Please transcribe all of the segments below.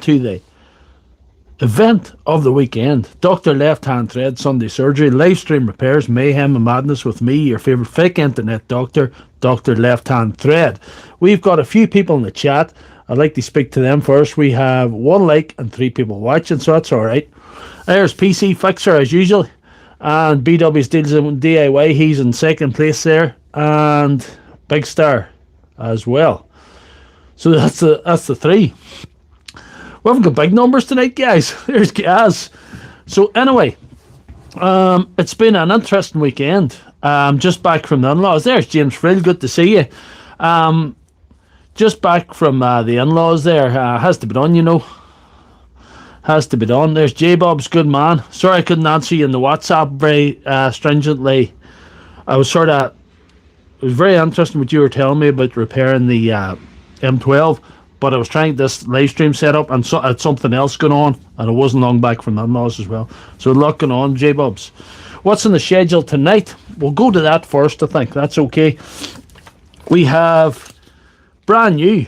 to the event of the weekend. Dr. Lefthandthread Sunday Surgery, live stream repairs, mayhem and madness with me, your favourite fake internet doctor, Dr. Lefthandthread. We've got a few people in the chat. I'd like to speak to them first. We have 1 like and 3 people watching, so that's alright. There's PC Fixer as usual, and BW's Deals in DIY, he's in second place there, and Big Star as well. So that's the 3. We haven't got big numbers tonight, guys. There's Gaz. So anyway, it's been an interesting weekend. Just back from the in-laws. There's James Frill. Good to see you. Just back from the in-laws there. Has to be done, you know. Has to be done. There's J-Bob's good man. Sorry I couldn't answer you in the WhatsApp very stringently. It was very interesting what you were telling me about repairing the M12. But I was trying this live stream setup and so had something else going on, and it wasn't long back from the in-laws as well. So a lot going on, J-Bubs. What's in the schedule tonight? We'll go to that first, I think. That's okay. We have brand new,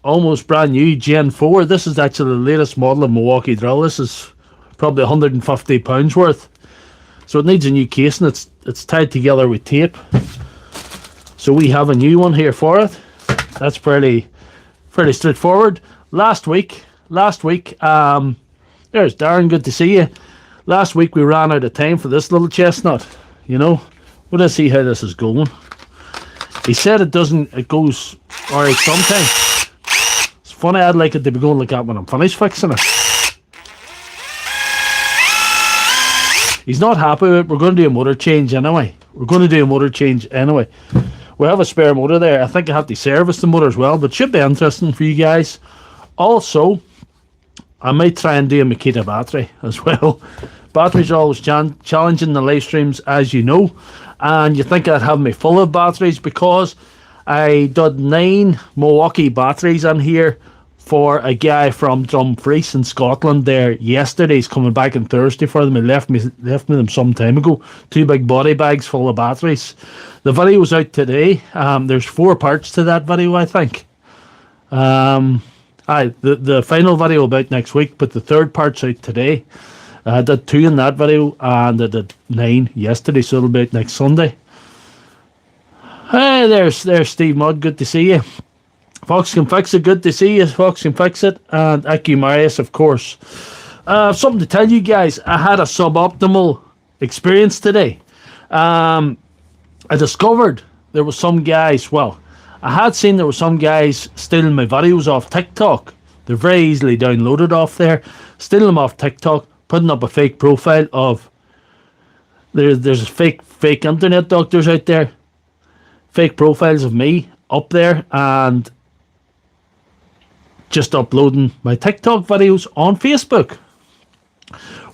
almost brand new Gen 4. This is actually the latest model of Milwaukee drill. This is probably £150 worth. So it needs a new case, and it's tied together with tape. So we have a new one here for it. That's fairly straightforward. Last week, there's Darren, good to see you. Last week we ran out of time for this little chestnut, you know. We'll see how this is going. He said it goes alright sometimes. It's funny, I'd like it to be going like that when I'm finished fixing it. He's not happy with it. We're going to do a motor change anyway. We have a spare motor there. I think I have to service the motor as well, but should be interesting for you guys. Also, I might try and do a Makita battery as well. Batteries are always challenging the live streams, as you know. And you think I'd have me full of batteries because I did 9 Milwaukee batteries in here for a guy from Dumfries in Scotland there yesterday. He's coming back on Thursday for them. He left me them some time ago. 2 big body bags full of batteries. The video was out today. There's 4 parts to that video, I think. The final video about next week, but the 3rd part's out today. I did 2 in that video, and I did 9 yesterday, so it'll be out next Sunday. Hey, there's Steve Mudd. Good to see you. Fox Can Fix It, good to see you. Fox Can Fix It, and Aki Marius, of course. Something to tell you guys. I had a suboptimal experience today. I discovered there were some guys, I had seen there were some guys stealing my videos off TikTok. They're very easily downloaded off there. Stealing them off TikTok, putting up a fake profile of... There's fake internet doctors out there. Fake profiles of me up there, and just uploading my TikTok videos on Facebook.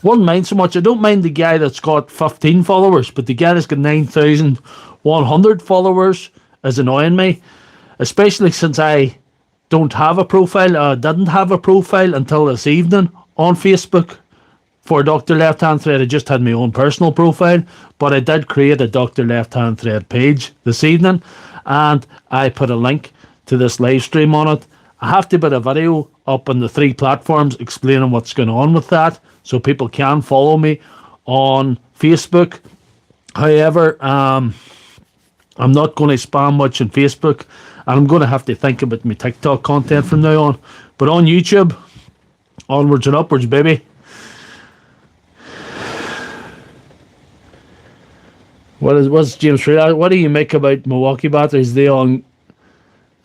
Wouldn't mind so much. I don't mind the guy that's got 15 followers, but the guy that's got 9,100 followers is annoying me, especially since I don't have a profile. I didn't have a profile until this evening on Facebook for Dr. Lefthandthread. I just had my own personal profile, but I did create a Dr. Lefthandthread page this evening, and I put a link to this live stream on it. I have to put a video up on the 3 platforms explaining what's going on with that, so people can follow me on Facebook. However, I'm not going to spam much on Facebook, and I'm going to have to think about my TikTok content from now on. But on YouTube, onwards and upwards, baby. What's James Friel? What do you make about Milwaukee batteries? They are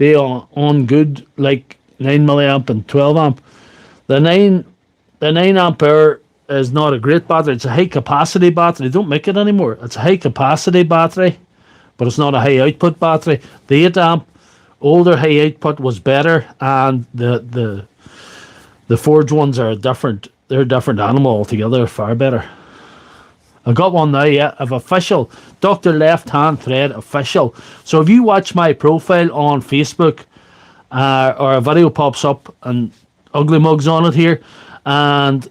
on good, like 9 milliamp and 12 amp. The 9 ampere is not a great battery. It's a high capacity battery. They don't make it anymore. It's a high capacity battery, but it's not a high output battery. The 8 amp, older high output was better, and the Forge ones are different. They're a different animal altogether. Far better. I got one now, yeah, of official, Dr. Lefthandthread official. So if you watch my profile on Facebook, or a video pops up and Ugly Mug's on it here, and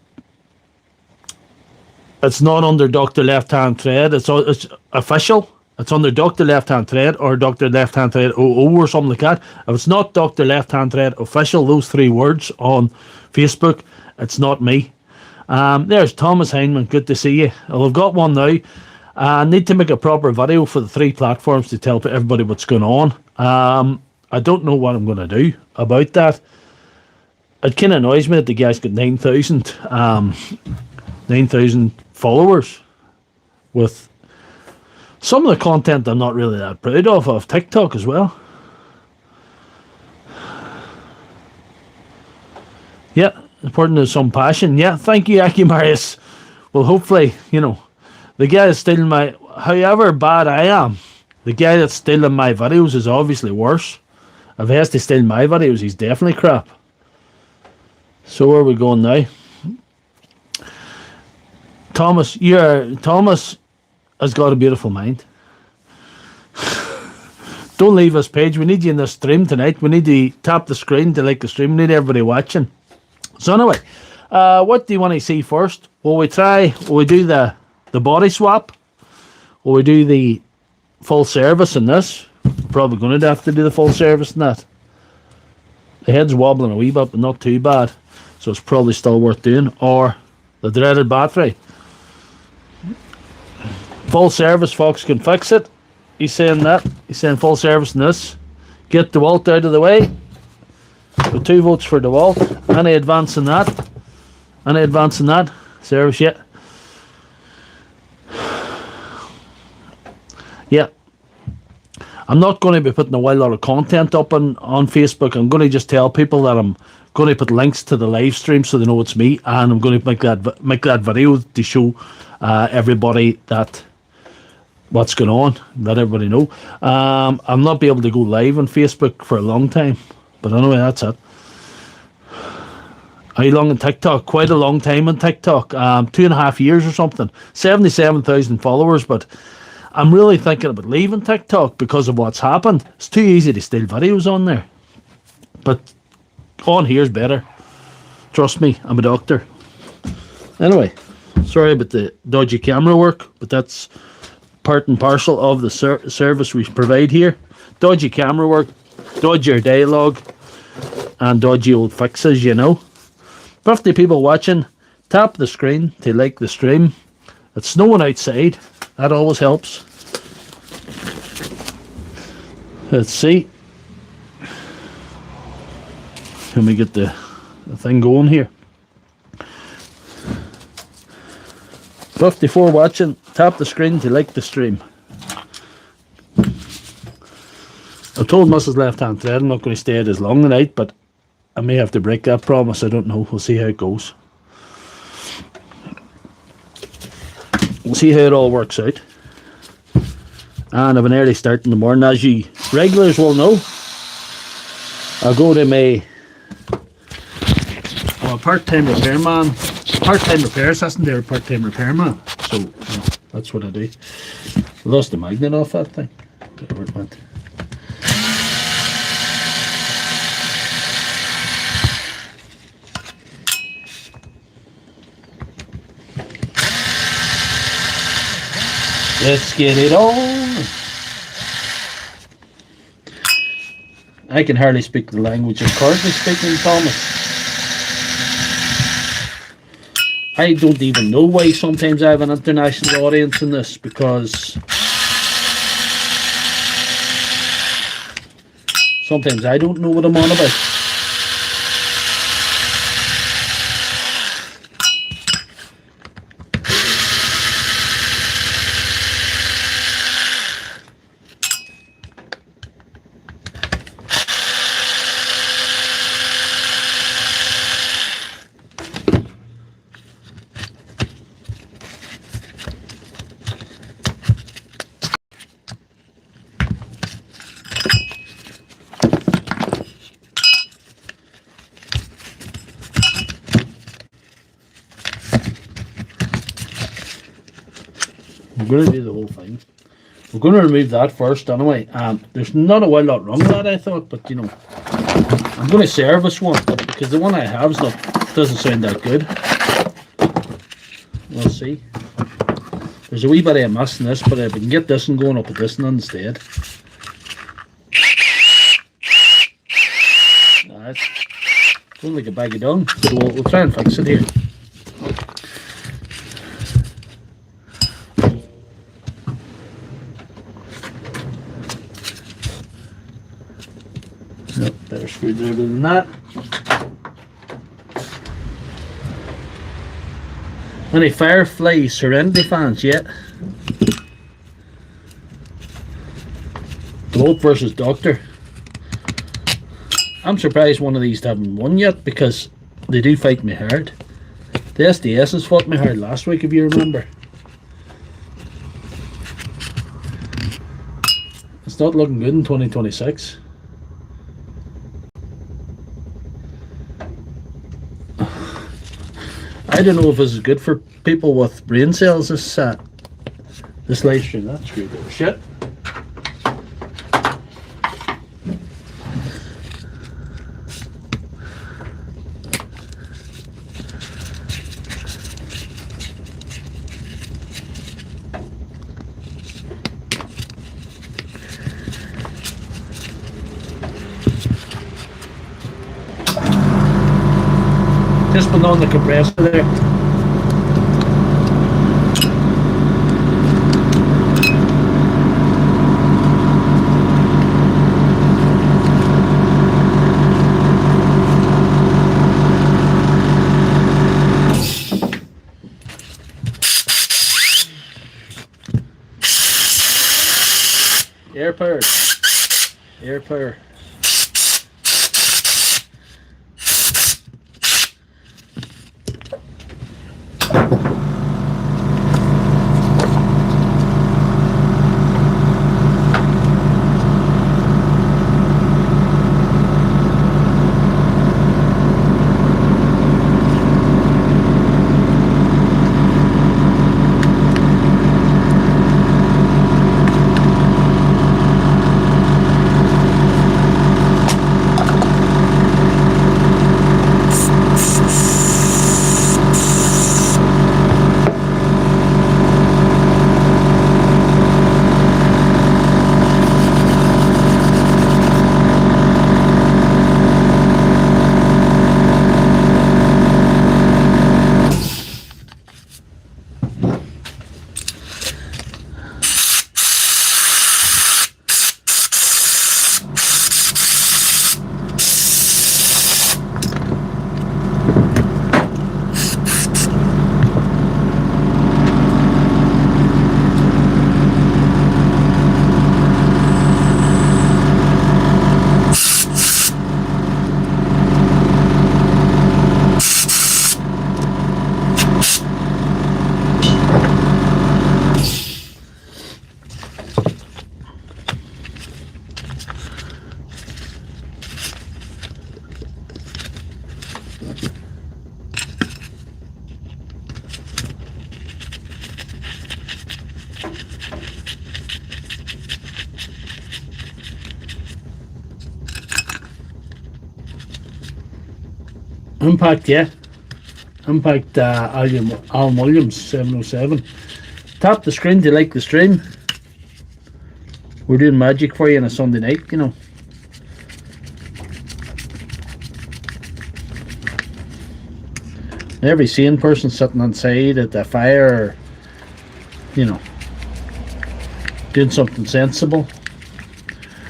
it's not under Dr. Lefthandthread, it's official. It's under Doctor Left Hand Thread or Doctor Left Hand Thread OO or something like that. If it's not Doctor Left Hand Thread Official, those 3 words on Facebook, it's not me. There's Thomas Heineman. Good to see you. Well, I've got one now. I need to make a proper video for the 3 platforms to tell everybody what's going on. I don't know what I'm going to do about that. It kind of annoys me that the guy's got 9,000 followers with some of the content I'm not really that proud of TikTok as well. Yeah, important is some passion. Yeah, thank you, Aki Marius. Well, hopefully, you know, the guy that's stealing my... However bad I am, the guy that's stealing my videos is obviously worse. If he has to steal my videos, he's definitely crap. So where are we going now? Thomas has got a beautiful mind. Don't leave us, Paige. We need you in the stream tonight. We need to tap the screen to like the stream. We need everybody watching. So anyway, what do you want to see first? Will we do the body swap? Will we do the full service in this? Probably going to have to do the full service in that. The head's wobbling a wee bit, but not too bad. So it's probably still worth doing. Or the dreaded battery. Full service, Fox can fix it. He's saying that. He's saying full service in this. Get Dewalt out of the way. With 2 votes for Dewalt. Any advance in that? Any advance in that? Service yet? Yeah. I'm not going to be putting a wild lot of content up on Facebook. I'm going to just tell people that I'm going to put links to the live stream so they know it's me, and I'm going to make that video to show everybody that what's going on, let everybody know. I'll not be able to go live on Facebook for a long time, but anyway, that's it. How long on TikTok? Quite a long time on TikTok. 2.5 years or something. 77,000 followers, but I'm really thinking about leaving TikTok because of what's happened. It's too easy to steal videos on there. But on here's better. Trust me, I'm a doctor. Anyway, sorry about the dodgy camera work, but that's part and parcel of the service we provide here. Dodgy camera work, dodgy dialogue, and dodgy old fixes, you know. 50 people watching. Tap the screen to like the stream. It's snowing outside. That always helps. Let's see. Can we get the thing going here? 54 watching. Tap the screen to like the stream. I told Mrs. Left Hand Thread I'm not going to stay out as long tonight, but I may have to break that promise. I don't know. We'll see how it goes. We'll see how it all works out. And I have an early start in the morning, as you regulars will know. I'll go to my part-time repairman, part-time repair assistant there, part-time repairman. So that's what I do. I lost the magnet off that thing. Don't know where it went. Let's get it on. I can hardly speak the language I'm currently speaking, Thomas. I don't even know why sometimes I have an international audience in this, because sometimes I don't know what I'm on about. I'm going to do the whole thing. We're going to remove that first anyway. There's not a wild lot wrong with that, I thought, but you know, I'm going to service one because the one I have doesn't sound that good. We'll see. There's a wee bit of a mess in this, but if we can get this one going up at this one instead. That's going like a bag of dung. So we'll try and fix it here. Nope, better screwdriver than that. Any Firefly Serenity fans yet? Dewalt versus Doctor. I'm surprised one of these haven't won yet, because they do fight me hard. The SDS's fought me hard last week, if you remember. It's not looking good in 2026. I don't know if this is good for people with brain cells, this live stream. That's screwed over shit. Just put on the compressor there. Air power. Air power. Impact, yeah. Impact Alan Williams 707. Tap the screen to like the stream. We're doing magic for you on a Sunday night, you know. Every sane person sitting inside at the fire, you know, doing something sensible,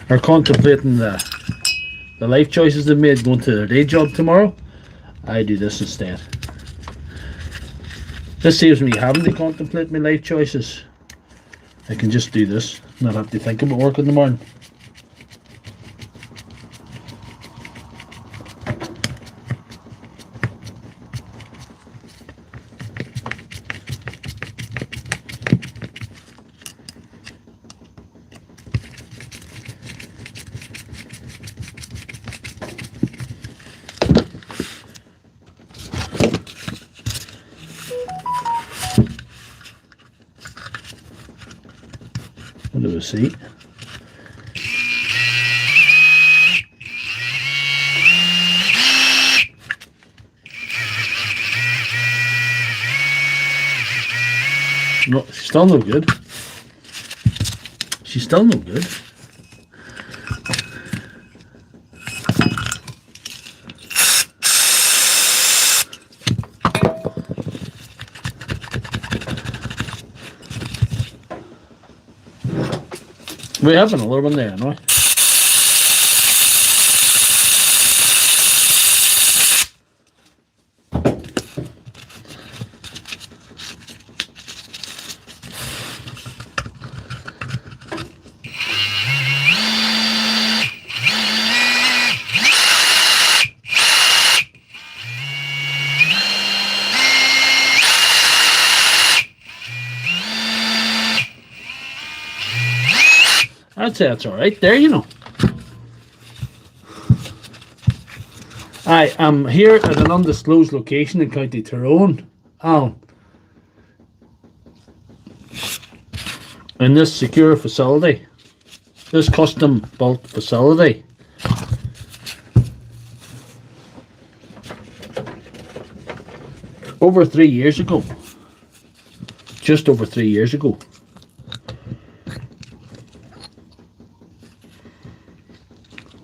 or contemplating the life choices they've made, going to their day job tomorrow, I do this instead. This saves me having to contemplate my life choices. I can just do this, not have to think about work in the morning. Under the seat. No, she's still no good. She's still no good. We have another one there, no? I'd say that's alright there, you know. I am here at an undisclosed location in County Tyrone, in this secure facility, this custom built facility. Over 3 years ago, just over 3 years ago,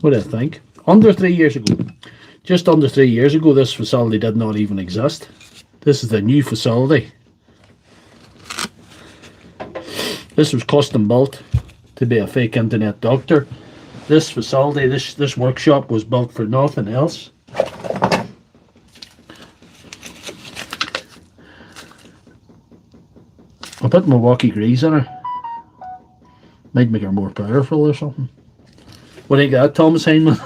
what do I think? Under 3 years ago. Just under 3 years ago, this facility did not even exist. This is the new facility. This was custom built to be a fake internet doctor. This facility, this workshop was built for nothing else. I'll put Milwaukee grease in her. Might make her more powerful or something. What do you got, Thomas Heineman?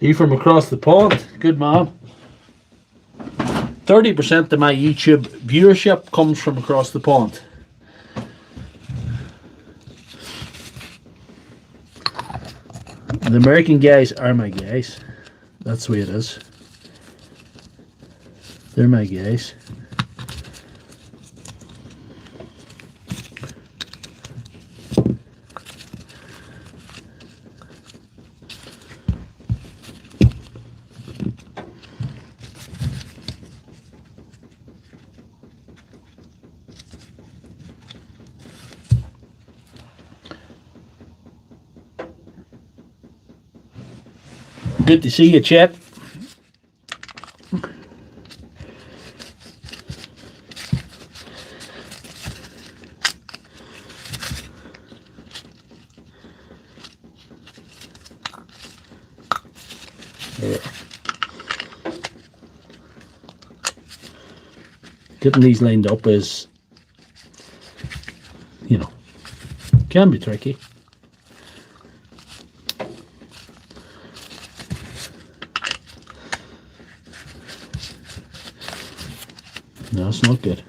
You from across the pond? Good man. 30% of my YouTube viewership comes from across the pond. The American guys are my guys. That's the way it is. They're my guys. Good to see you, Chet. Getting these lined up is, you know, can be tricky. No, it's not good.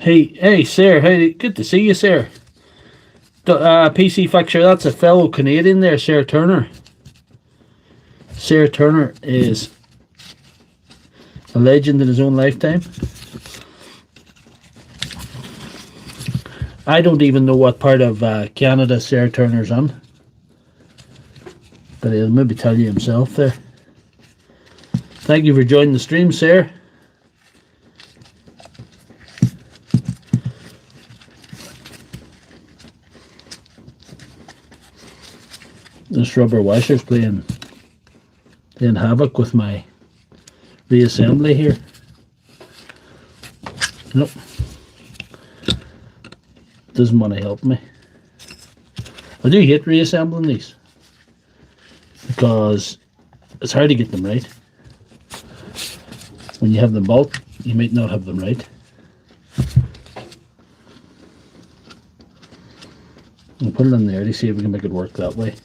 Hey, sir. Hey, good to see you, sir. PC Fixer, that's a fellow Canadian there, Sir Turner. Sir Turner is a legend in his own lifetime. I don't even know what part of Canada Sir Turner's in, but he'll maybe tell you himself there. Thank you for joining the stream, sir. This rubber washer's playing havoc with my reassembly here. Nope. doesn't want to help me. I do hate reassembling these because it's hard to get them right. When you have them both, you might not have them right. We'll put it in there to see if we can make it work that way.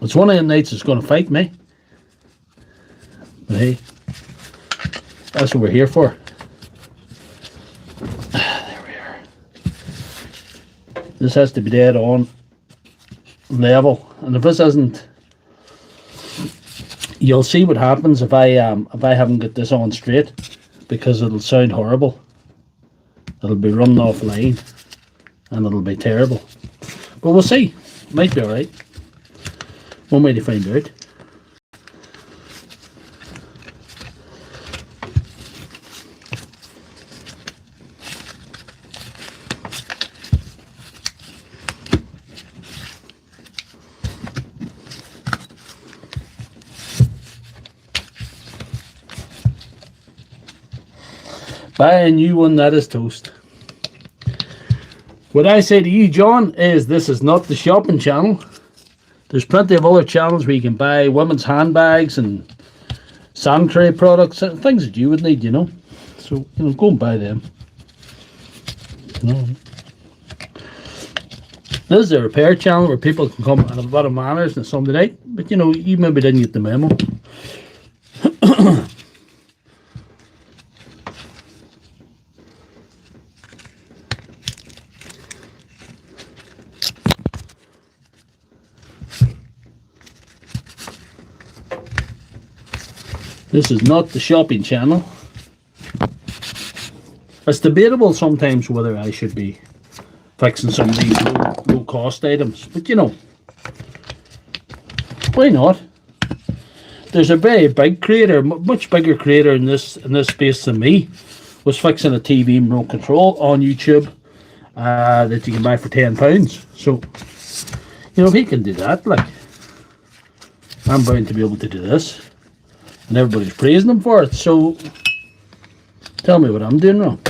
It's one of the nights that's going to fight me. But hey, that's what we're here for. There we are. This has to be dead on level, and if this isn't, you'll see what happens if I haven't got this on straight, because it'll sound horrible. It'll be running off line, and it'll be terrible. But we'll see. Might be alright. One way to find out. Buy a new one, that is toast. What I say to you, John, is this is not the shopping channel. There's plenty of other channels where you can buy women's handbags and sanitary products and things that you would need, you know. So, you know, go and buy them. You know. This is a repair channel where people can come and have a lot of manners on a Sunday night, but you know, you maybe didn't get the memo. This is not the shopping channel. It's debatable sometimes whether I should be fixing some of these low cost items, but you know, why not? There's a very big creator, much bigger creator in this space than me, was fixing a TV remote control on YouTube that you can buy for £10. So, you know, if he can do that, like, I'm bound to be able to do this. And everybody's praising him for it, so tell me what I'm doing wrong.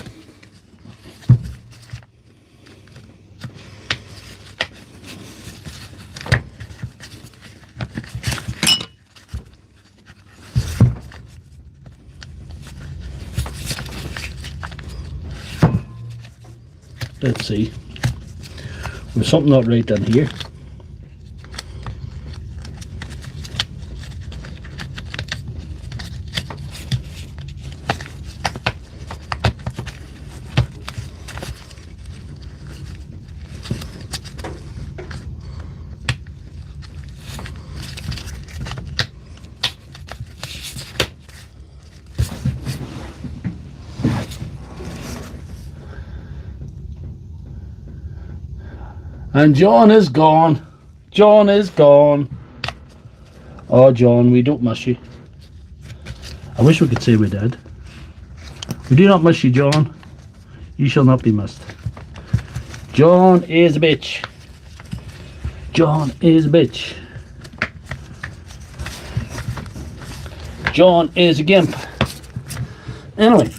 Let's see. There's something not right down here. And John is gone. John is gone. Oh, John, we don't miss you. I wish we could say we did. We do not miss you, John. You shall not be missed. John is a bitch. John is a bitch. John is a gimp. Anyway.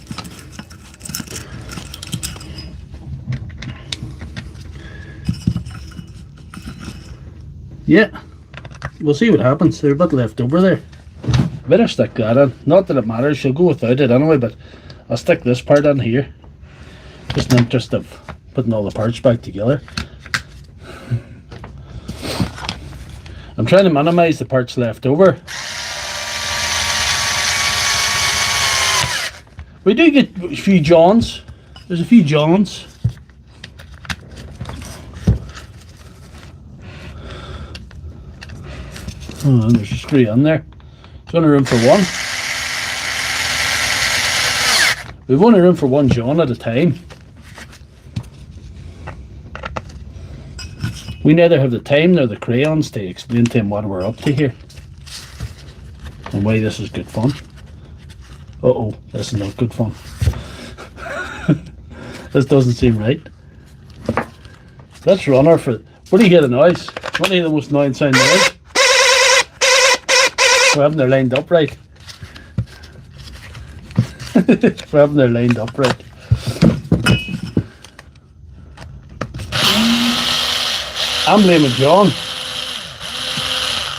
Yeah, we'll see what happens. There's a bit left over there. Better stick that in. Not that it matters, she'll go without it anyway, but I'll stick this part in here. Just in the interest of putting all the parts back together. I'm trying to minimize the parts left over. We do get a few Johns. There's a few Johns. Oh, and there's a screw on there. There's only room for one. We've only room for one John at a time. We neither have the time nor the crayons to explain to him what we're up to here and why this is good fun. Uh-oh, this is not good fun. This doesn't seem right. Let's run her for... What do you hear the noise? What do you hear the most annoying sound noise? We're having her lined up right. We're having her lined up right. I'm blaming John.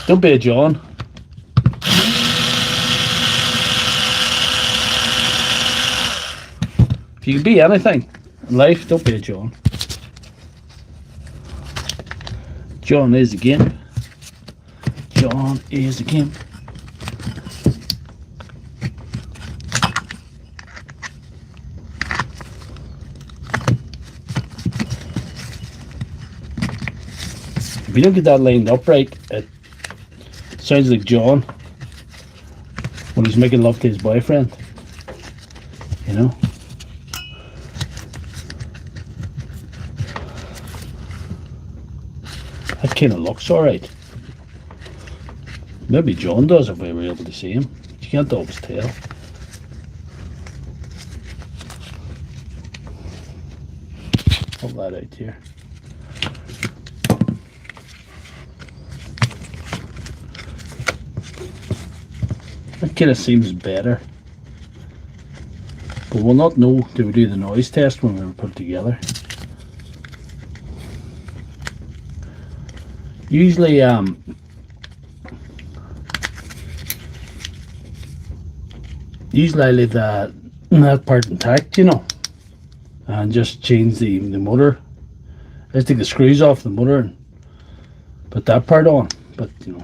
Don't be a John. If you can be anything in life, don't be a John. John is a gimp. John is a gimp. If you don't get that lined up right, it sounds like John when he's making love to his boyfriend. You know? That kind of looks alright. Maybe John does if we were able to see him. You can't always tell. Pull that out here. That kind of seems better. But we'll not know till we do the noise test when we put it together. Usually I leave that part intact, you know, and just change the motor. Let's take the screws off the motor and put that part on. But you know,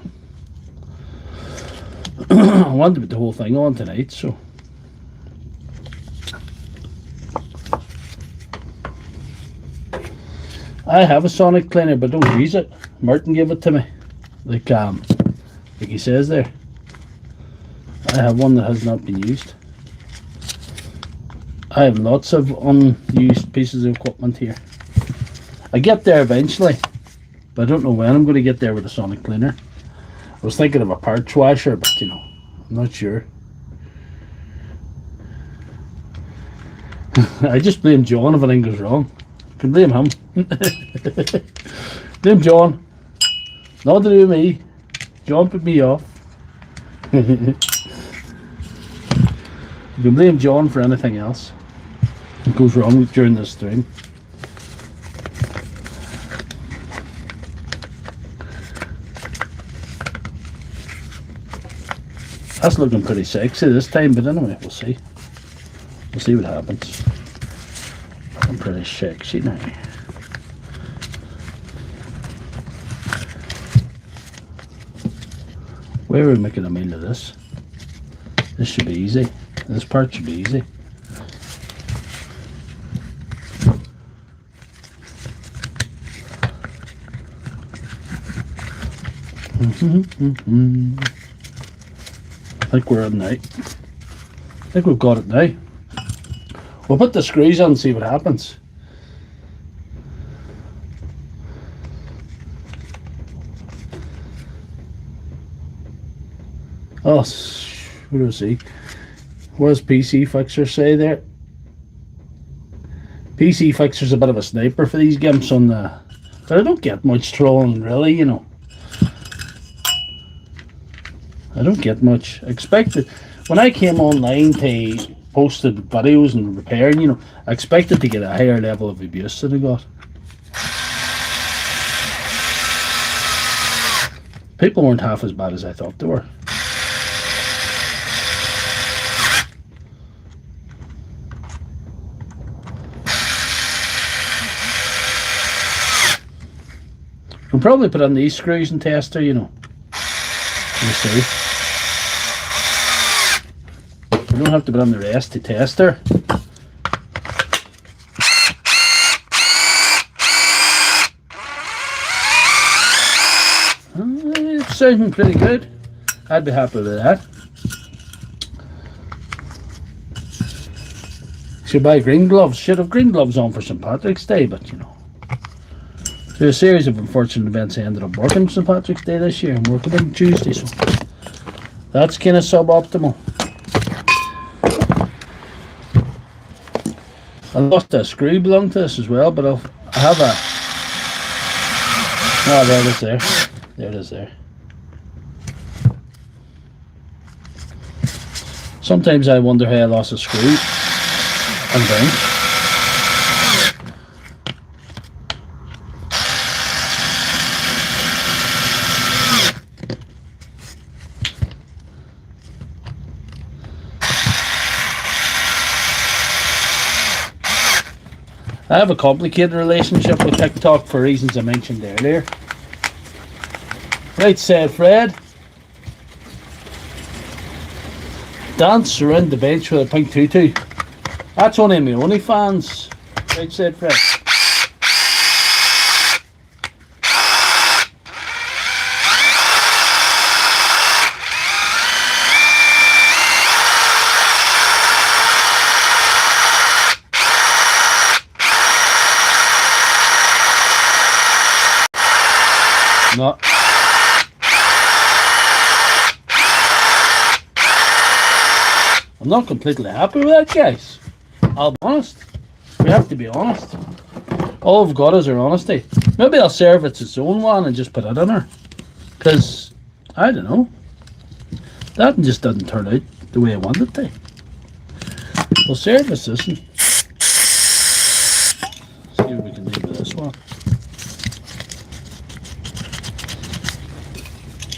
I wanted to put the whole thing on tonight, so I have a sonic cleaner but don't use it. Martin gave it to me, like he says there. I have one that has not been used. I have lots of unused pieces of equipment here. I get there eventually, but I don't know when I'm going to get there with a sonic cleaner. I was thinking of a parts washer, but you know, I'm not sure. I just blame John if anything goes wrong. I can blame him. Blame John. Not to do with me. John put me off. You can blame John for anything else that goes wrong during this stream. That's looking pretty sexy this time, but anyway, we'll see. We'll see what happens. I'm pretty sexy now. Where are we making a meal of this? This should be easy. This part should be easy. I think we're in now. I think we've got it now. We'll put the screws on and see what happens. Oh, what do I see? What does PC Fixer say there? PC Fixer's a bit of a sniper for these gimps on the... But I don't get much trolling really, you know. I don't get much. I expected... When I came online to posted videos and repairing, you know, I expected to get a higher level of abuse than I got. People weren't half as bad as I thought they were. We'll probably put on these screws and tester, you know. We'll see. We don't have to put on the rest to tester. It's sounding pretty good. I'd be happy with that. Should buy green gloves. Should have green gloves on for St. Patrick's Day, but you know. Through a series of unfortunate events, I ended up working St. Patrick's Day this year. I'm working on Tuesday, so that's kind of suboptimal. I lost a screw belonging to this as well, but I have a... Oh, there it is there. There it is there. Sometimes I wonder how I lost a screw and then. I have a complicated relationship with TikTok for reasons I mentioned earlier. Right, said Fred. Dance around the bench with a pink tutu. That's only my OnlyFans. Right, said Fred. No. I'm not completely happy with that, guys. I'll be honest. We have to be honest. All I've got is our honesty. Maybe I'll serve its own one and just put it in her. Because, I don't know. That just doesn't turn out the way I want it to. We'll service this one. See what we can do with this one.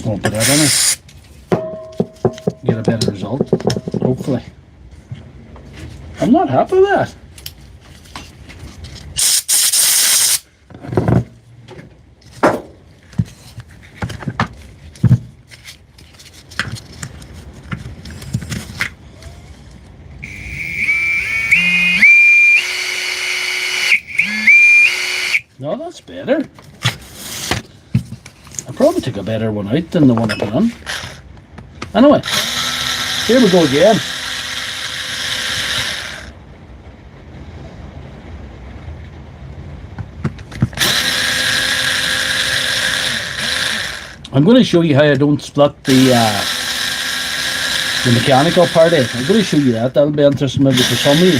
We'll put that in it. Get a better result, hopefully. I'm not happy with that. No, that's better. I probably took a better one out than the one I put on. Anyway, here we go again. I'm going to show you how I don't split the mechanical part of it. I'm going to show you that. That'll be interesting maybe for some of you.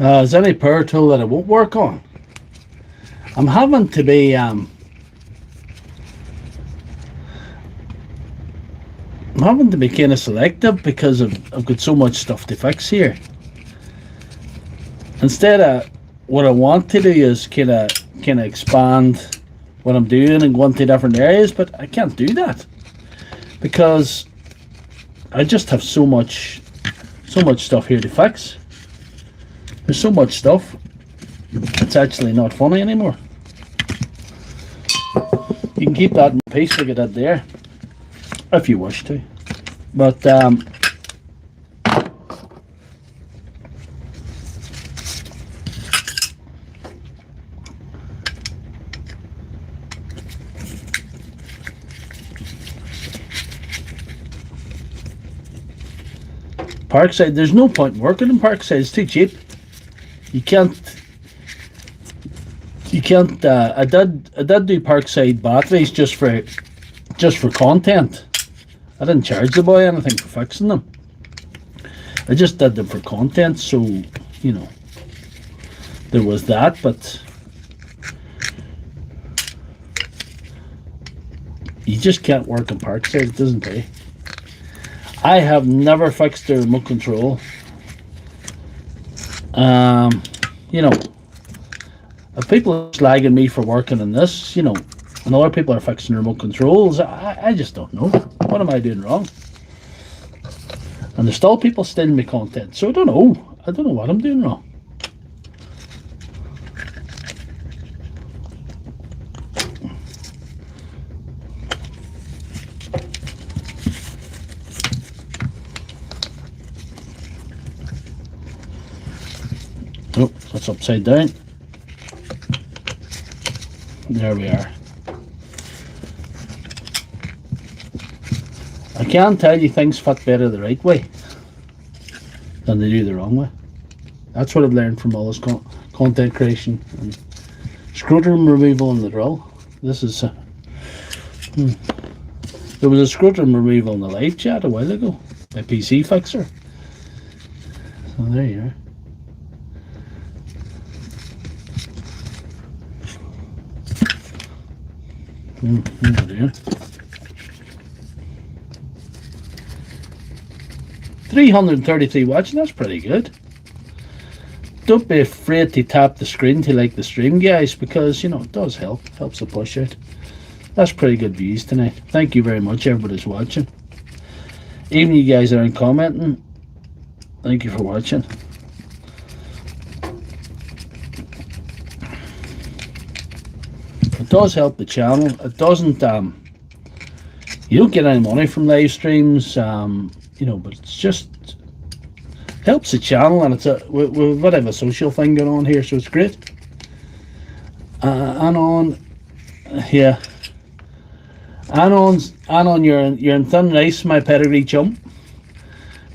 Is there any power tool that it won't work on? I'm having to be I'm having to be kind of selective because I've got so much stuff to fix here. Instead of what I want to do is kind of expand what I'm doing and go into different areas, but I can't do that because I just have so much stuff here to fix. There's so much stuff, it's actually not funny anymore. You can keep that in peace like I did there, if you wish to. But Parkside, there's no point in working in Parkside, it's too cheap. You can't I did do Parkside batteries just for content. I didn't charge the boy anything for fixing them. I just did them for content, so you know there was that, but you just can't work in Parkside, it doesn't pay. I have never fixed the remote control. You know, if people are slagging me for working in this, you know, and other people are fixing remote controls, I just don't know. What am I doing wrong? And there's still people stealing my content, so I don't know. I don't know what I'm doing wrong. Oh, that's upside down. There we are. I can tell you things fit better the right way than they do the wrong way. That's what I've learned from all this content creation and scrotum removal on the drill. This is there was a scrotum removal in the live chat a while ago by PC Fixer. So there you are. There. 333 watching, that's pretty good. Don't be afraid to tap the screen to like the stream, guys, because you know it does help. Helps the push out. That's pretty good views tonight. Thank you very much, everybody's watching. Even you guys aren't commenting, thank you for watching. It does help the channel. It doesn't you don't get any money from live streams, you know, but it's just helps the channel, and it's we've a bit of a social thing going on here, so it's great. Anon, yeah, Anon, you're in thin rice, my pedigree chum.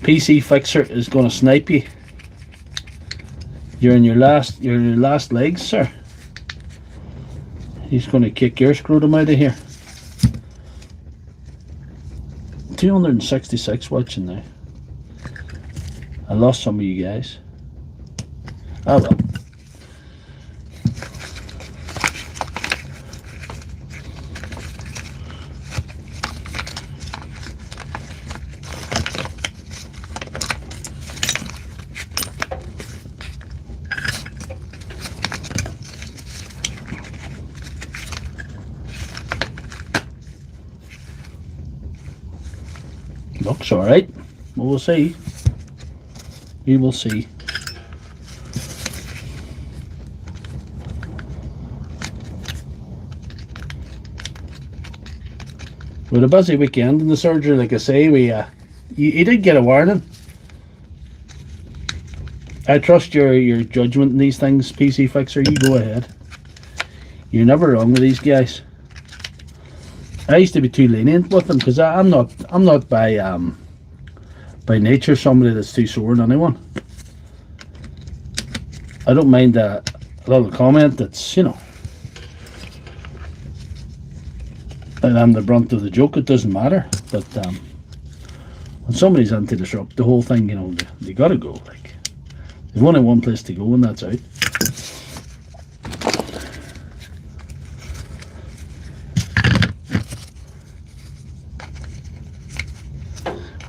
PC Fixer is going to snipe you. You're in your last legs, sir. He's going to kick your scrotum out of here. 266 watching now. I lost some of you guys. Oh well. Looks alright. We'll see. We will see. We had a busy weekend in the surgery, like I say. You did get a warning. I trust your judgment in these things, PC Fixer. You go ahead. You're never wrong with these guys. I used to be too lenient with them because I'm not by nature somebody that's too sore on anyone. I don't mind a little comment that's, you know, and I'm the brunt of the joke. It doesn't matter. But when somebody's in to disrupt the whole thing, you know, they gotta go. Like, there's only one place to go, and that's out.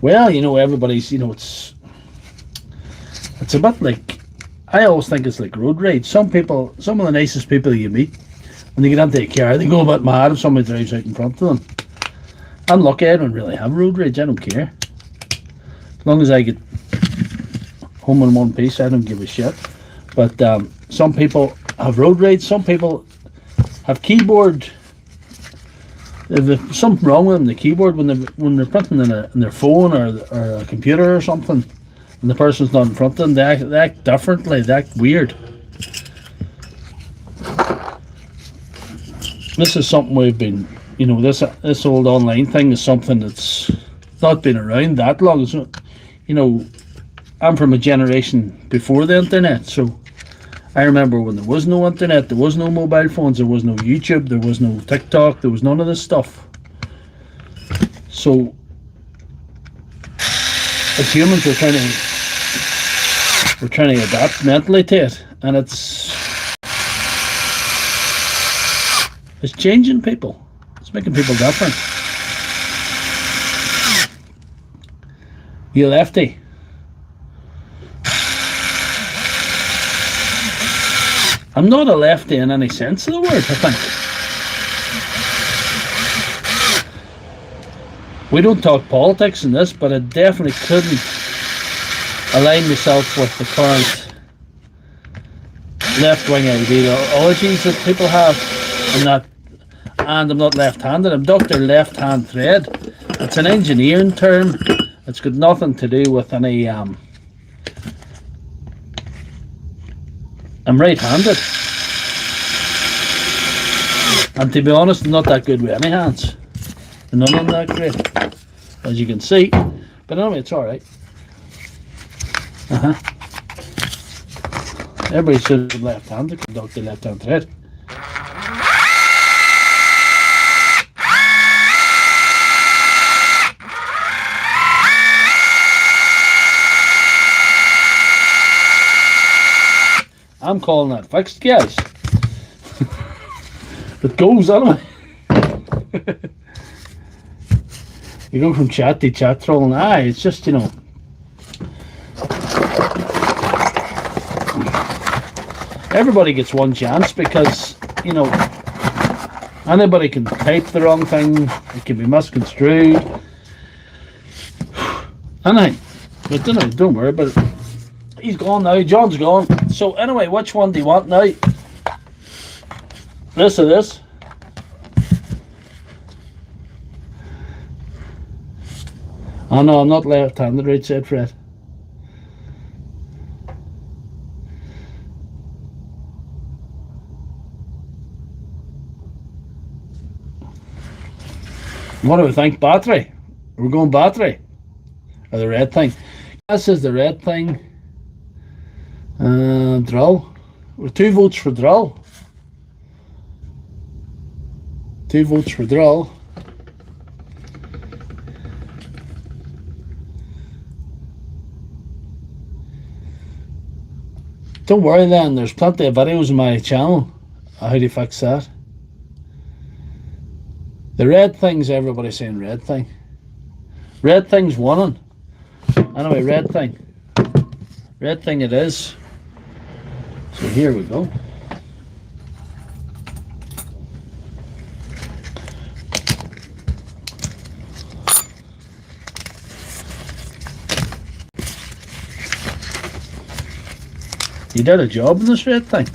Well, you know, everybody's, you know, it's a bit like, I always think it's like road rage. Some people, some of the nicest people you meet, when they get into a car, they go a bit mad if somebody drives out in front of them. I'm lucky, I don't really have road rage. I don't care. As long as I get home in one piece, I don't give a shit. But some people have road rage. Some people have keyboard. If there's something wrong with them, the keyboard, when they're printing in their phone or a computer or something, and the person's not in front of them, they act differently, they act weird. This is something we've been, you know, this old online thing is something that's not been around that long. So, you know, I'm from a generation before the internet, so I remember when there was no internet, there was no mobile phones, there was no YouTube, there was no TikTok, there was none of this stuff. So as humans, we're trying to adapt mentally to it, and it's changing people. It's making people different. You lefty. I'm not a lefty in any sense of the word, I think. We don't talk politics in this, but I definitely couldn't align myself with the current left-wing ideologies that people have. I'm not left-handed. I'm Doctor Lefthandthread. It's an engineering term. It's got nothing to do with any I'm right-handed. And to be honest, I'm not that good with any hands. None of them that great, as you can see. But anyway, it's alright. Everybody says left-handed, Doctor Lefthandthread. I'm calling that fixed, guys. It goes anyway. You go from chat to chat trolling. It's just, you know. Everybody gets one chance because, you know, anybody can type the wrong thing. It can be misconstrued. Anyway, but don't worry about it. He's gone now. John's gone. So anyway, which one do you want now? This or this? Oh no, I'm not left-handed, right, said Fred. What do we think? Battery? We're going battery? Or the red thing? This is the red thing. Drill. We're 2 votes for drill. 2 votes for drill. Don't worry then, there's plenty of videos on my channel on how to fix that. The red thing's everybody saying red thing. Red thing's winning. Anyway, red thing. Red thing it is. So here we go. You did a job in this red thing.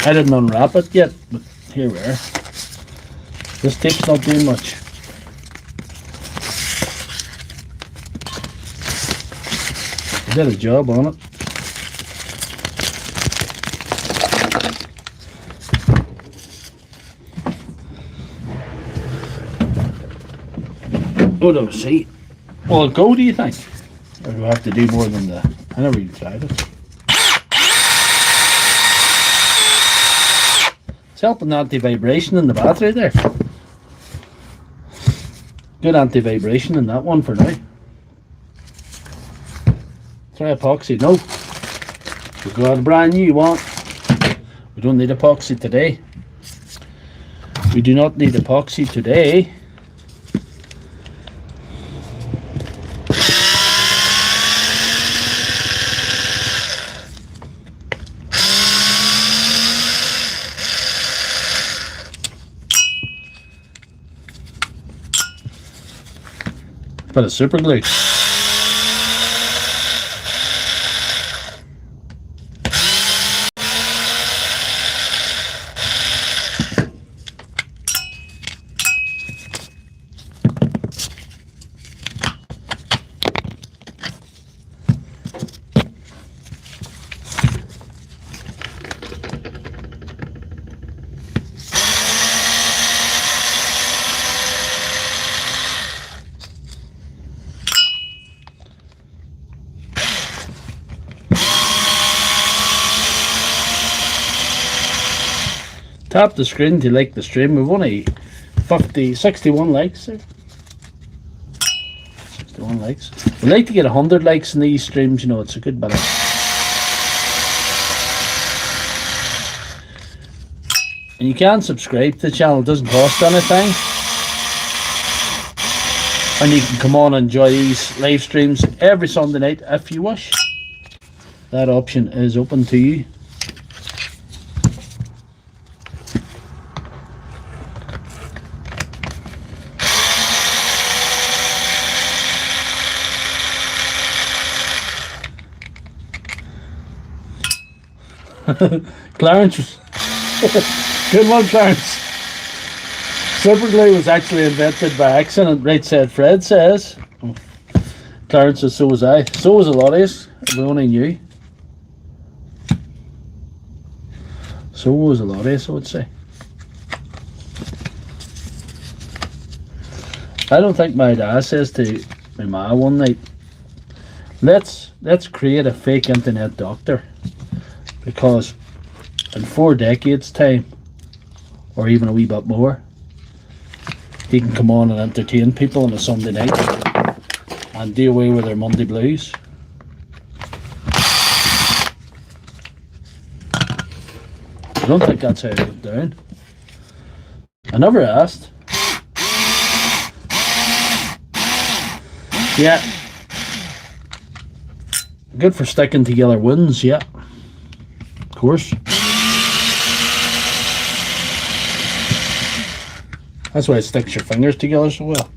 I didn't unwrap it yet, but here we are. This tape's not doing much. You did a job on it. What do I see? Will it go, do you think? Or do I have to do more than that? I never even tried it. It's helping the anti-vibration in the battery there. Good anti-vibration in that one for now. Try epoxy. No. We've got a brand new one. We don't need epoxy today. We do not need epoxy today. Bit of super glue. Tap the screen to like the stream. We've only 61 likes there. 61 likes. We like to get 100 likes in these streams, you know, it's a good balance. And you can subscribe to the channel, it doesn't cost anything. And you can come on and enjoy these live streams every Sunday night if you wish. That option is open to you. Clarence was good one, Clarence. Super glue was actually invented by accident, right, said Fred says. Oh. Clarence says so was I. So was a lot of us. We only knew. So was a lot of us, I would say. I don't think my dad says to my ma one night, let's create a fake internet doctor, because in 4 decades time, or even a wee bit more, he can come on and entertain people on a Sunday night and do away with their Monday blues. I don't think that's how it went down. I never asked. Yeah. Good for sticking together wins, yeah. Of course. That's why it sticks your fingers together so well.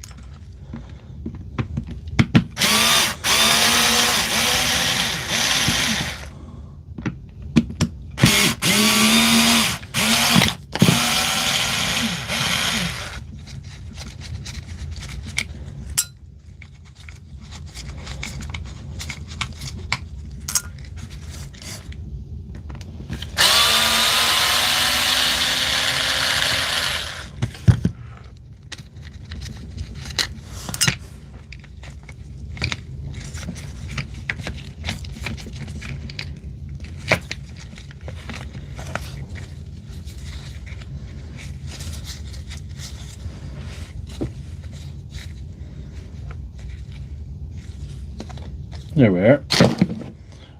There we are.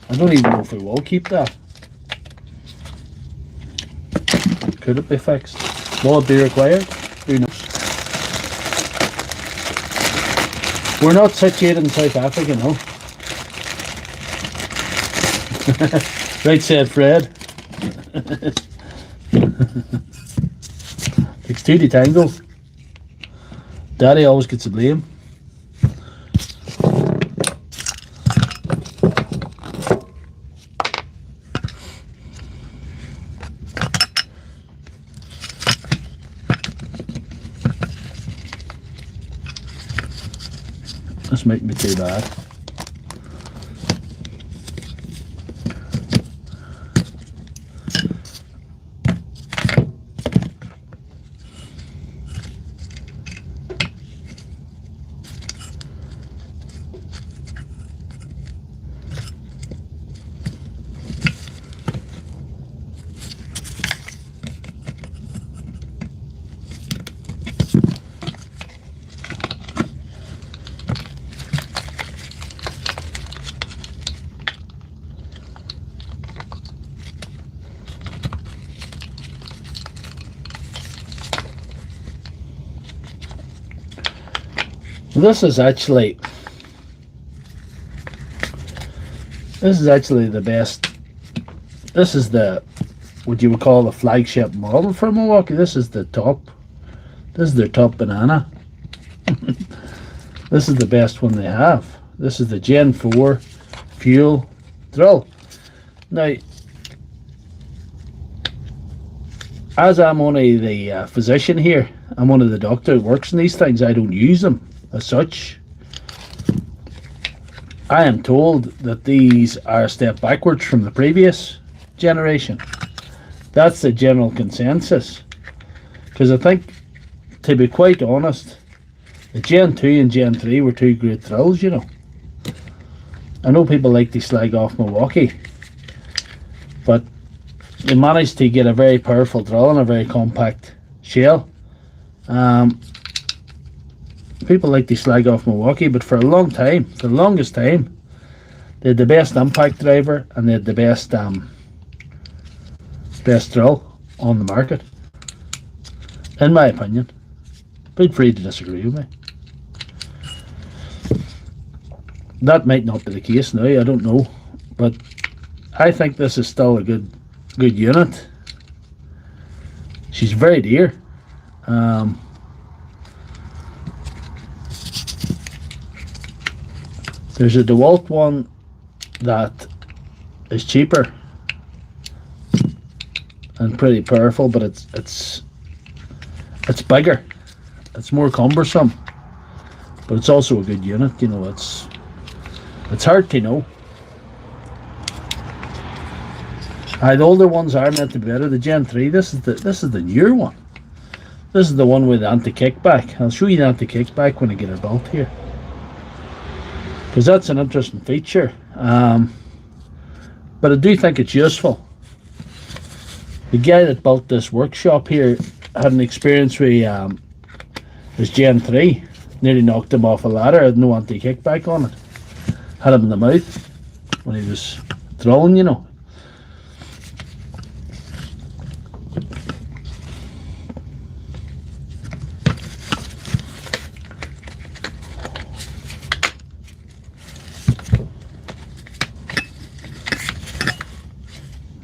I don't even know if we will keep that. Could it be fixed? Will it be required? Who knows? We're not situated in South Africa, no. Right said Fred. Takes two to tango. Daddy always gets the blame. This might be too bad. This is actually the best. This is the, what you would call the flagship model for Milwaukee. This is the top. This is their top banana. This is the best one they have. This is the Gen 4 fuel drill. Now, as I'm only the physician here, I'm one of the doctor who works in these things. I don't use them as such. I am told that these are a step backwards from the previous generation. That's the general consensus. Because I think, to be quite honest, the Gen 2 and Gen 3 were two great drills, you know. I know people like to slag off Milwaukee, but they managed to get a very powerful drill and a very compact shell. People like to slag off Milwaukee, but for a long time, for the longest time, they had the best impact driver and they had the best best drill on the market, in my opinion. Feel free to disagree with me. That might not be the case now, I don't know, but I think this is still a good unit. She's very dear. There's a Dewalt one that is cheaper and pretty powerful, but it's bigger. It's more cumbersome, but it's also a good unit. You know, it's hard to know. The older ones are meant to be better. The Gen 3, this is the newer one. This is the one with the anti-kickback. I'll show you the anti-kickback when I get it built here, because that's an interesting feature. But I do think it's useful. The guy that built this workshop here had an experience with his Gen 3. Nearly knocked him off a ladder. Had no anti-kickback on it. Had him in the mouth when he was throwing, you know.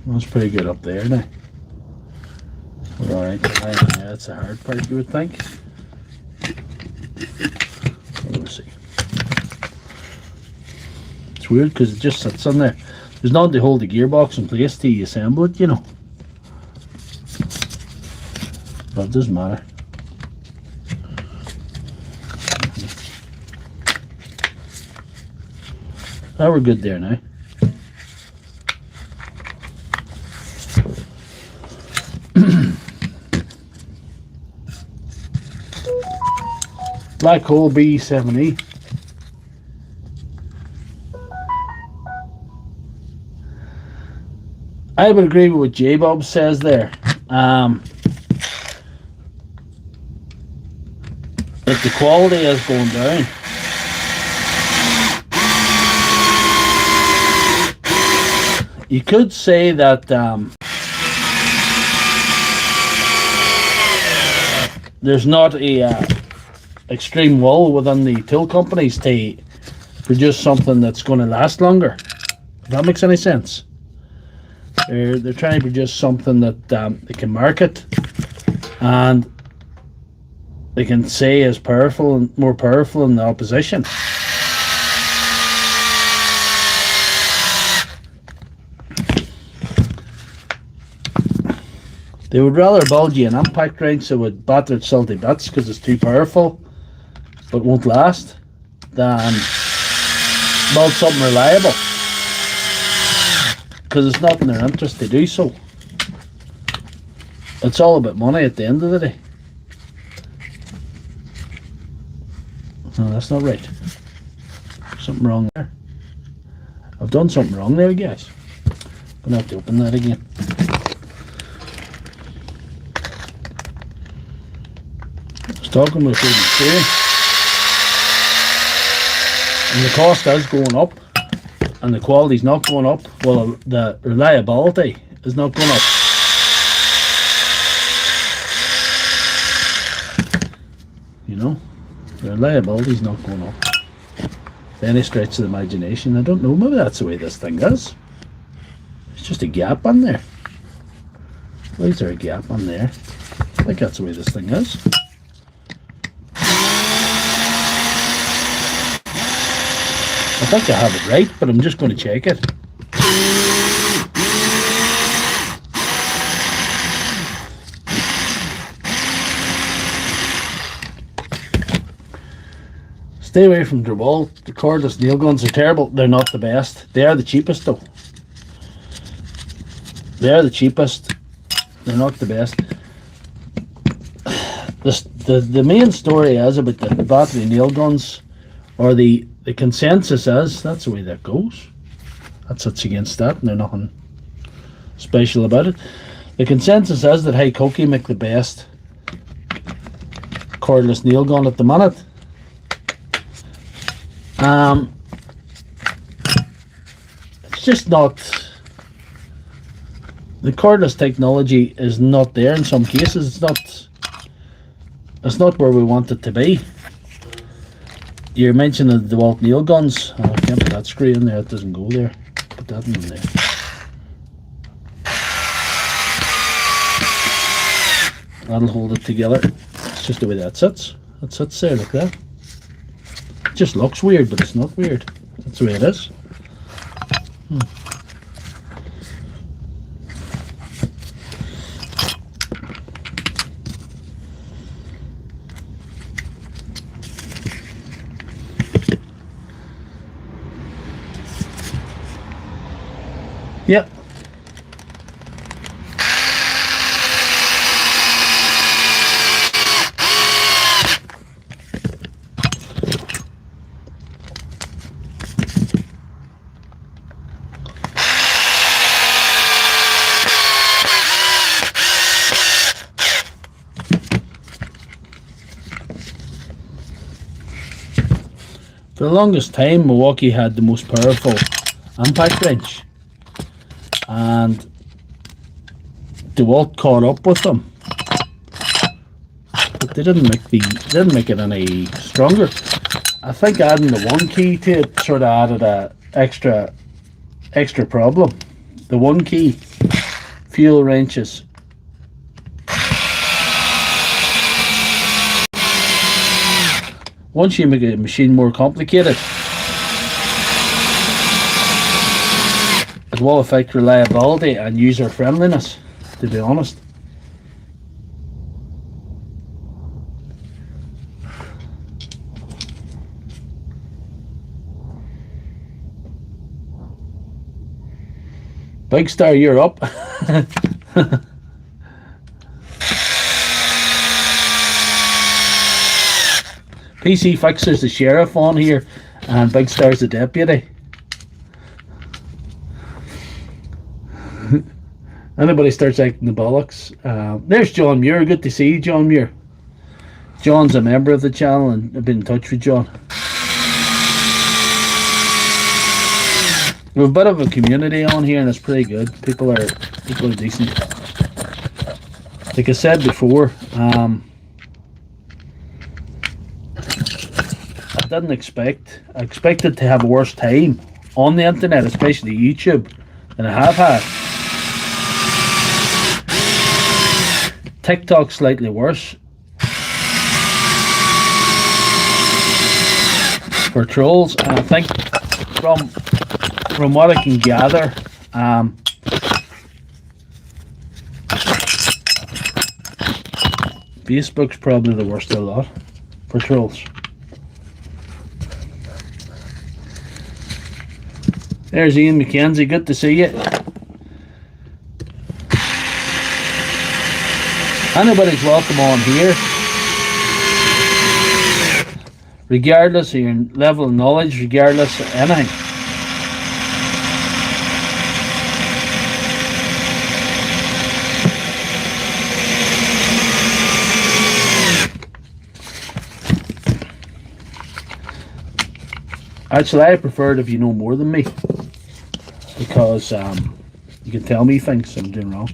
That's pretty good up there now. We're alright. Yeah, that's the hard part, you would think. Let me see. It's weird because it just sits on there. There's nothing to hold the gearbox in place to assemble it, you know. But it doesn't matter. Now we're good there now. Black hole B7E. I would agree with what J-Bob says there. That the quality is going down. You could say that there's not a extreme will within the tool companies to produce something that's going to last longer. If that makes any sense. They're trying to produce something that they can market and they can say is powerful and more powerful than the opposition. They would rather build you an impact wrench that would batter itself to bits because it's too powerful but won't last than build something reliable, because it's not in their interest to do so. It's all about money at the end of the day. No, that's not right. Something wrong there. I've done something wrong there, guys. I'm gonna have to open that again. I was talking about food and steering, and the cost is going up and the quality's not going up. Well, the reliability is not going up. You know, the reliability is not going up by any stretch of the imagination. I don't know, maybe that's the way this thing is. It's just a gap on there. Why is there a gap on there? I think that's the way this thing is. I think I have it right, but I'm just going to check it. Stay away from Dewalt. The cordless nail guns are terrible. They're not the best. They are the cheapest though. They are the cheapest. They're not the best. The main story is about the battery nail guns, or the consensus is, that's the way that goes. That sits against that, and there's nothing special about it. The consensus is that Hikoki make the best cordless nail gun at the minute. It's just not, the cordless technology is not there in some cases. It's not where we want it to be. You're mentioning the Dewalt nail guns. Oh, I can't put that screw in there, it doesn't go there. Put that in there. That'll hold it together. It's just the way that sits. It sits there like that. It just looks weird, but it's not weird. That's the way it is. Yep. For the longest time, Milwaukee had the most powerful impact wrench, and Dewalt caught up with them, but they didn't make it any stronger. I think adding the 1 key to it sort of added a extra problem. The 1 key fuel wrenches. Once you make a machine more complicated, it will affect reliability and user friendliness, to be honest. Big Star, you're up. PC Fixer's the sheriff on here, and Big Star's the deputy. Anybody starts acting the bollocks. There's John Muir. Good to see you, John Muir. John's a member of the channel, and I've been in touch with John. We have a bit of a community on here, and it's pretty good. People are decent. Like I said before, I expected to have a worse time on the internet, especially YouTube, than I have had. TikTok slightly worse for trolls, and I think from what I can gather, Facebook's probably the worst of the lot for trolls. There's Ian McKenzie, good to see you. Anybody's welcome on here, regardless of your level of knowledge, regardless of anything. Actually, I prefer it if you know more than me, because you can tell me things I'm doing wrong.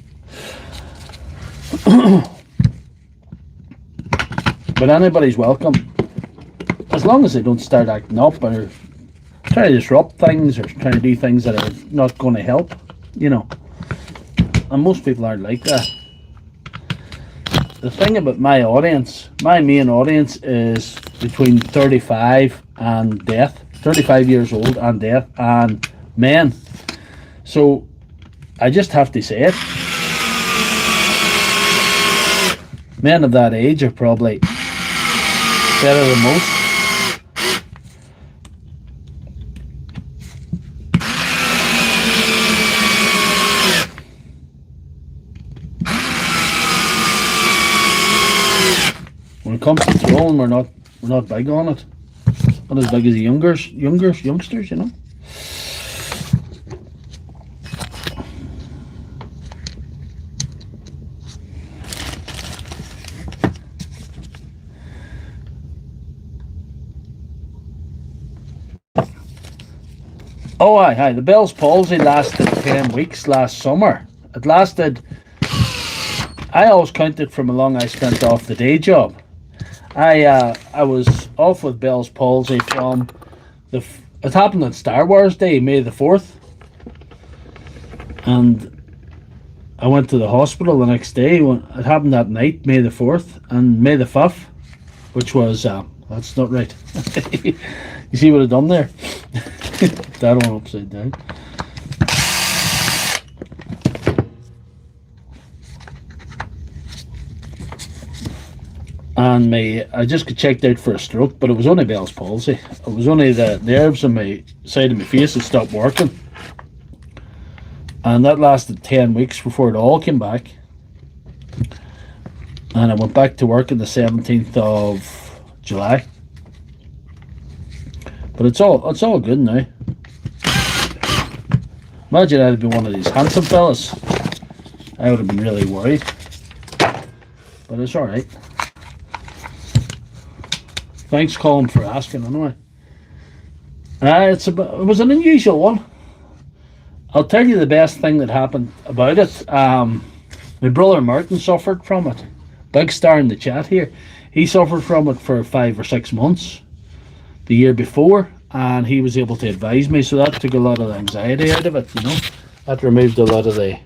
But anybody's welcome, as long as they don't start acting up or trying to disrupt things or trying to do things that are not going to help, you know. And most people aren't like that. The thing about my audience, my main audience, is between 35 and death. 35 years old and death, and men. So I just have to say it. Men of that age are probably better than most. When it comes to trolling, we're not big on it. Not as big as the youngsters, you know. Oh, aye. The Bell's palsy lasted 10 weeks last summer. It lasted. I always counted from how long I spent off the day job. I was off with Bell's palsy from it happened on Star Wars Day, May the 4th, and I went to the hospital the next day. It happened that night, May the 4th, and May the 5th, which was that's not right. You see what I've done there? That one upside down. And I just got checked out for a stroke, but it was only Bell's palsy. It was only the nerves on my side of my face that stopped working, and that lasted 10 weeks before it all came back. And I went back to work on the 17th of July. But it's all good now. Imagine I'd been one of these handsome fellas, I would have been really worried. But it's alright. Thanks, Colin, for asking anyway. It was an unusual one. I'll tell you the best thing that happened about it. My brother Martin suffered from it. Big star in the chat here. He suffered from it for 5 or 6 months the year before, and he was able to advise me, so that took a lot of the anxiety out of it, you know. That removed a lot of the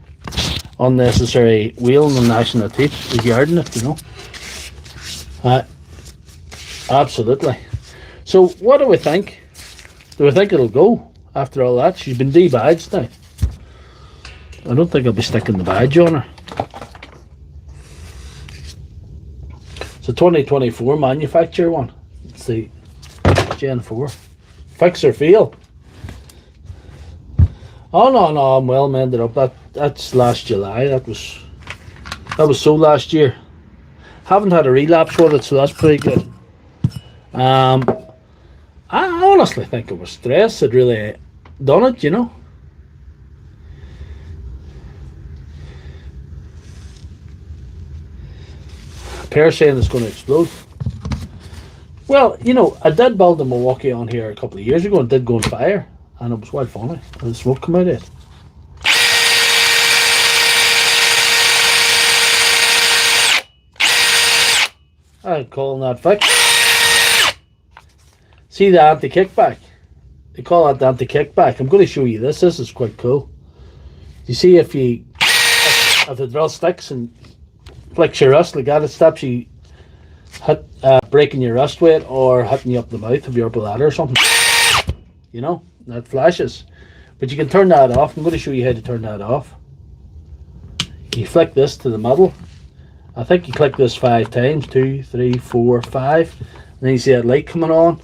unnecessary wheeling and gnashing of teeth regarding it, you know. Absolutely. So what do we think? Do we think it'll go after all that? She's been debadged now. I don't think I'll be sticking the badge on her. It's a 2024 manufacturer one. It's the Gen 4. Fix or fail. Oh no, I'm well mended up. That's last July. That was so last year. Haven't had a relapse with it, so that's pretty good. I honestly think it was stress that really done it, you know. Pair saying it's going to explode. Well, you know, I did build a Milwaukee on here a couple of years ago and did go on fire, and it was quite funny. And the smoke come out of it. I'm calling that fixed. See the anti-kickback? They call that the anti-kickback. I'm going to show you this. This is quite cool. You see if the drill sticks and flicks your wrist like that, it stops you breaking your wrist with it or hitting you up the mouth of your upper ladder or something. You know, that flashes. But you can turn that off. I'm going to show you how to turn that off. You flick this to the middle. I think you click this 5 times. 2, 3, 4, 5. And then you see that light coming on.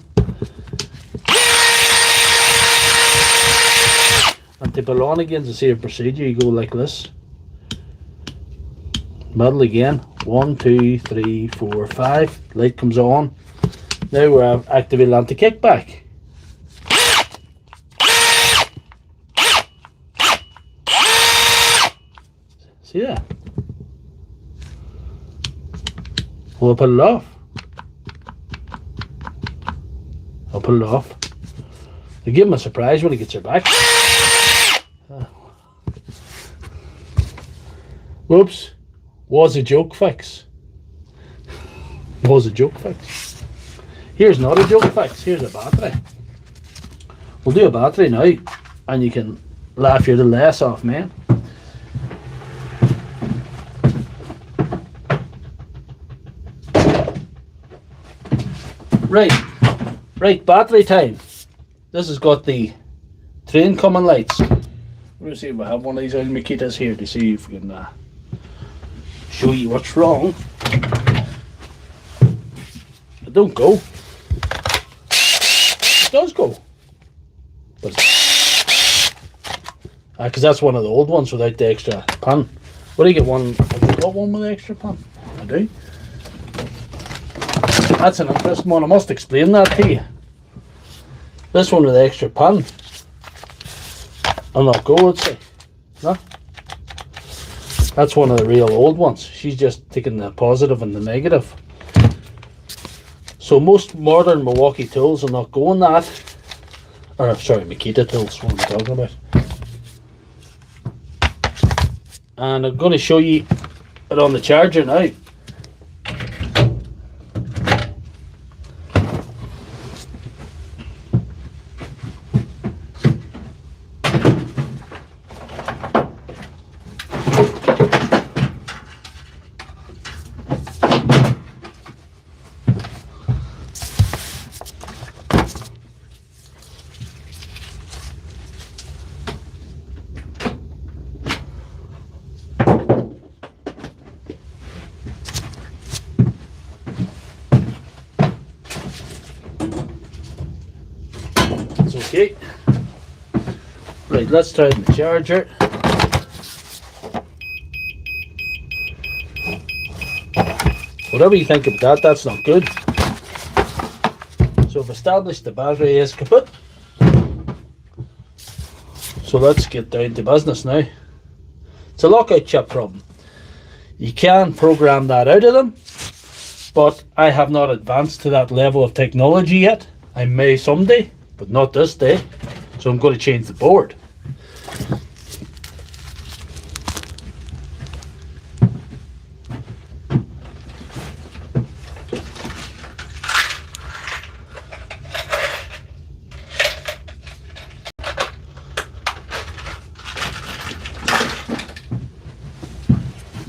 And to pull on again to save procedure, you go like this. Middle again. 1, 2, 3, 4, 5. Light comes on. Now we're activated anti-kickback. See that? We'll put it off. I'll put it off. They give him a surprise when he gets her back. Whoops. Was a joke fix. Was a joke fix. Here's not a joke fix. Here's a battery. We'll do a battery now, and you can laugh your little ass off, man. Right, battery time. This has got the train coming lights. We're going to see if I have one of these old Makitas here to see if we can show you what's wrong. It don't go. It does go. But because that's one of the old ones without the extra pan. What do you get one? Have you got one with the extra pan? I do. That's an interesting one. I must explain that to you. This one with the extra pan. I'll not go, I'd say. No? That's one of the real old ones. She's just taking the positive and the negative. So most modern Milwaukee tools will not go on that. Or sorry, Makita tools, what am I talking about? And I'm going to show you it on the charger now. Okay, right, let's try the charger. Whatever you think of that, that's not good. So I've established the battery is kaput. So let's get down to business now. It's a lockout chip problem. You can program that out of them, but I have not advanced to that level of technology yet. I may someday. but not this day. So I'm going to change the board.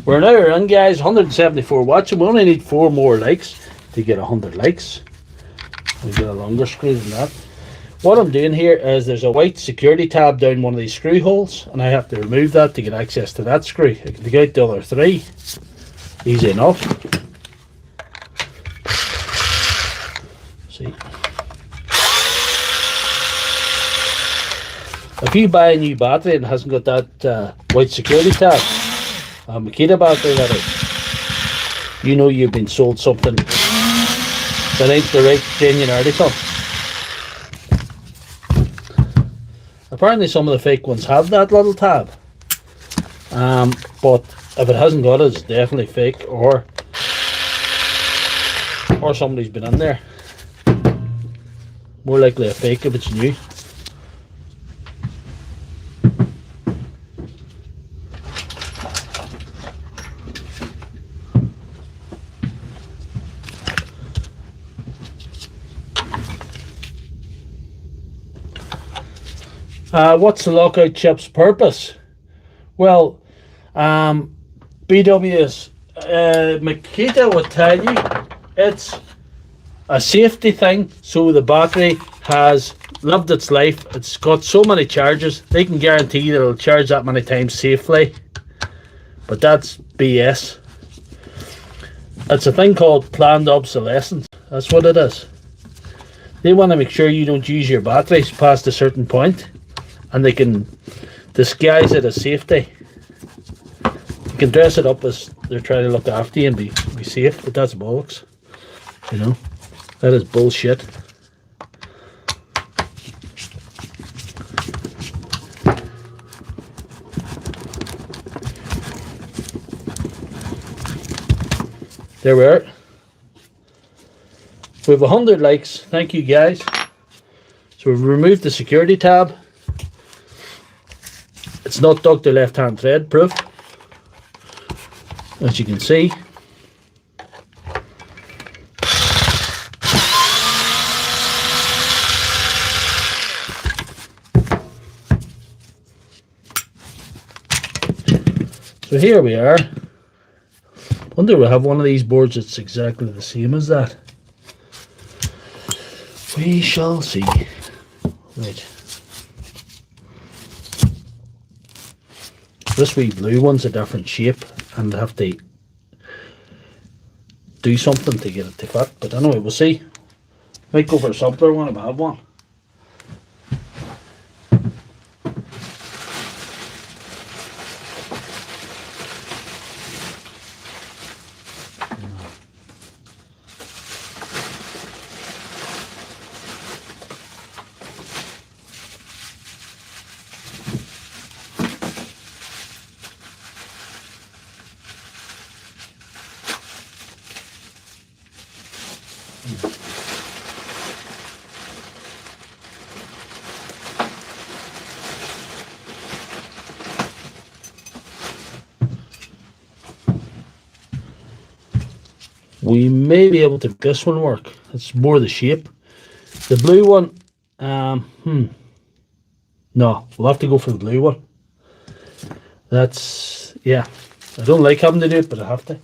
We're now around, guys, 174 watts, and we only need 4 more likes to get 100 likes. We get a longer screw than that. What I'm doing here is there's a white security tab down one of these screw holes, and I have to remove that to get access to that screw. I can take out the other 3. Easy enough. See. If you buy a new battery and it hasn't got that white security tab, Makita battery that is, you know you've been sold something that ain't the right genuine article. Apparently some of the fake ones have that little tab, but if it hasn't got it, it's definitely fake, or somebody's been in there. More likely a fake if it's new. What's the lockout chip's purpose? Well, BW's Makita would tell you it's a safety thing, so the battery has lived its life. It's got so many charges, they can guarantee that it'll charge that many times safely, but that's BS. It's a thing called planned obsolescence. That's what it is. They want to make sure you don't use your batteries past a certain point, and they can disguise it as safety. You can dress it up as they're trying to look after you and be safe, but that's bollocks. You know, that is bullshit. There we are. We have 100 likes. Thank you, guys. So we've removed the security tab. It's not Doctor Lefthandthread proof, as you can see. So here we are. Wonder if we have one of these boards that's exactly the same as that. We shall see. Right. This wee blue one's a different shape, and I have to do something to get it to fit. But anyway, we'll see. Might go for a simpler one if I have one. We may be able to make this one work. It's more the shape. The blue one, no, we'll have to go for the blue one. That's, yeah, I don't like having to do it, but I have to.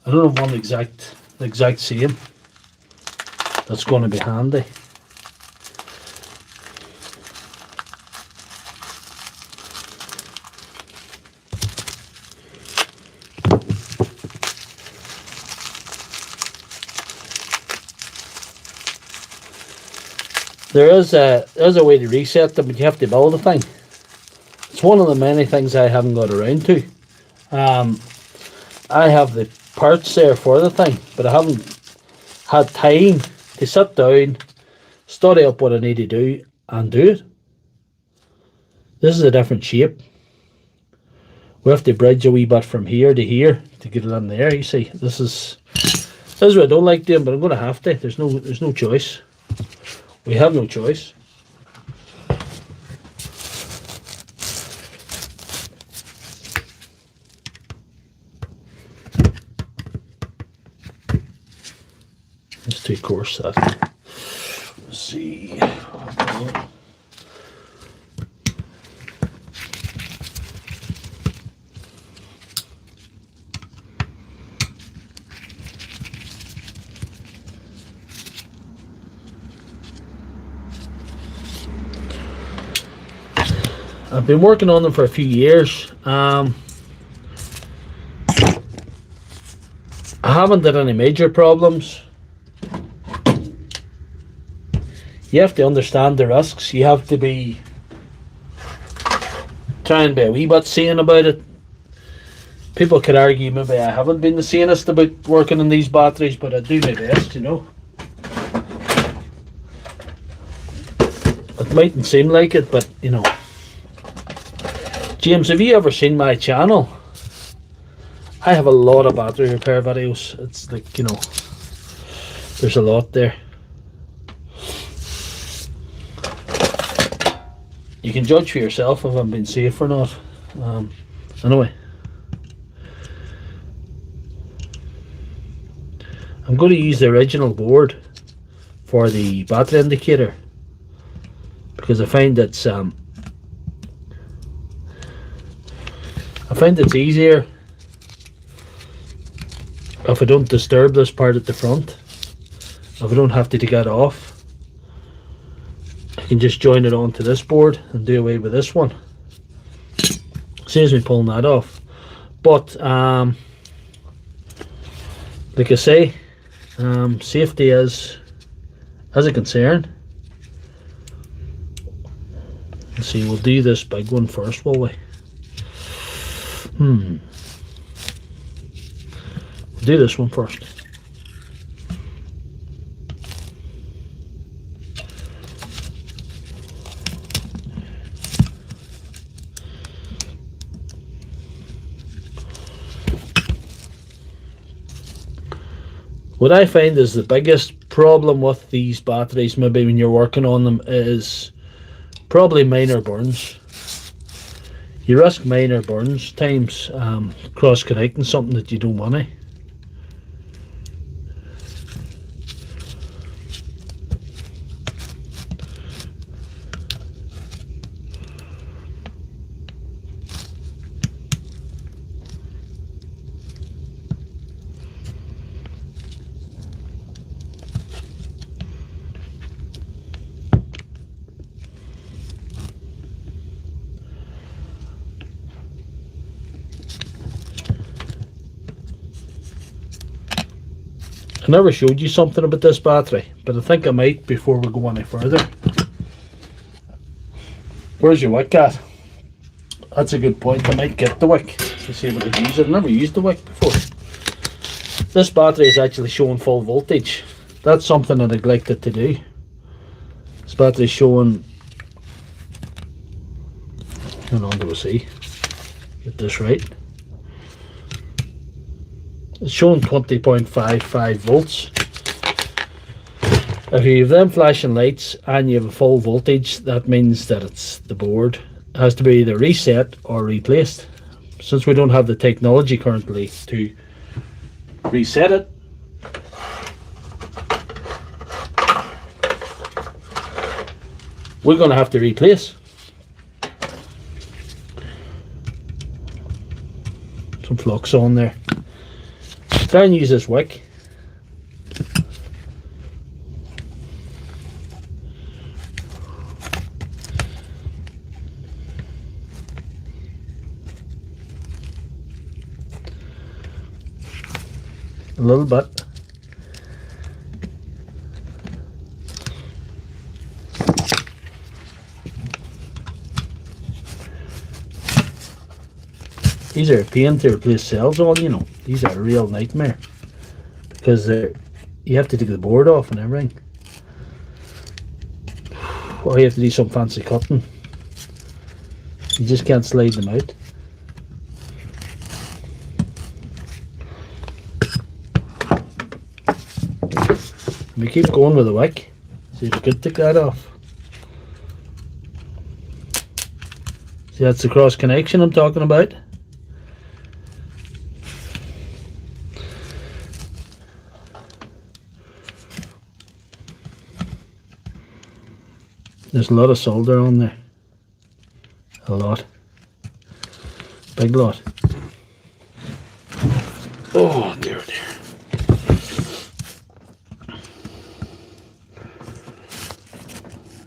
I don't have one the exact same. That's going to be handy. There's a way to reset them, but you have to build the thing. It's one of the many things I haven't got around to. I have the parts there for the thing, but I haven't had time to sit down, study up what I need to do, and do it. This is a different shape. We have to bridge a wee bit from here to here to get it in there. You see, this is what I don't like doing, but I'm going to have to. There's no choice. We have no choice. It's too coarse, that. Let's see. I've been working on them for a few years. I haven't had any major problems. You have to understand the risks. You have to be trying to be a wee bit sane about it. People could argue maybe I haven't been the sanest about working on these batteries, but I do my best, you know. It mightn't seem like it, but you know. James, have you ever seen my channel? I have a lot of battery repair videos. It's like, you know, there's a lot there. You can judge for yourself if I'm being safe or not. Anyway, I'm going to use the original board for the battery indicator because I find it's easier if I don't disturb this part at the front. If I don't have to take it off, I can just join it onto this board and do away with this one. Saves me pulling that off. But like I say, safety is a concern. Let's see, we'll do this big one first, will we? We'll do this one first. What I find is the biggest problem with these batteries, maybe when you're working on them, is probably minor burns. You risk minor burns times cross connecting something that you don't want to. I never showed you something about this battery, but I think I might before we go any further. Where's your wick at? That's a good point. I might get the wick to see if I could use it. I've never used the wick before. This battery is actually showing full voltage. That's something I neglected to do. This battery is showing, hang on, do we see? Get this right. It's showing 20.55 volts. If you have them flashing lights and you have a full voltage, that means that it's the board. It has to be either reset or replaced. Since we don't have the technology currently to reset it, we're going to have to replace. Some flux on there. Try and use this wick. A little bit. These are a pain to replace cells on, you know. These are a real nightmare because you have to take the board off and everything. Or you have to do some fancy cutting. You just can't slide them out. We keep going with the wick. See if we could take that off. See, that's the cross connection I'm talking about. There's a lot of solder on there. A lot. Big lot. Oh dear, dear.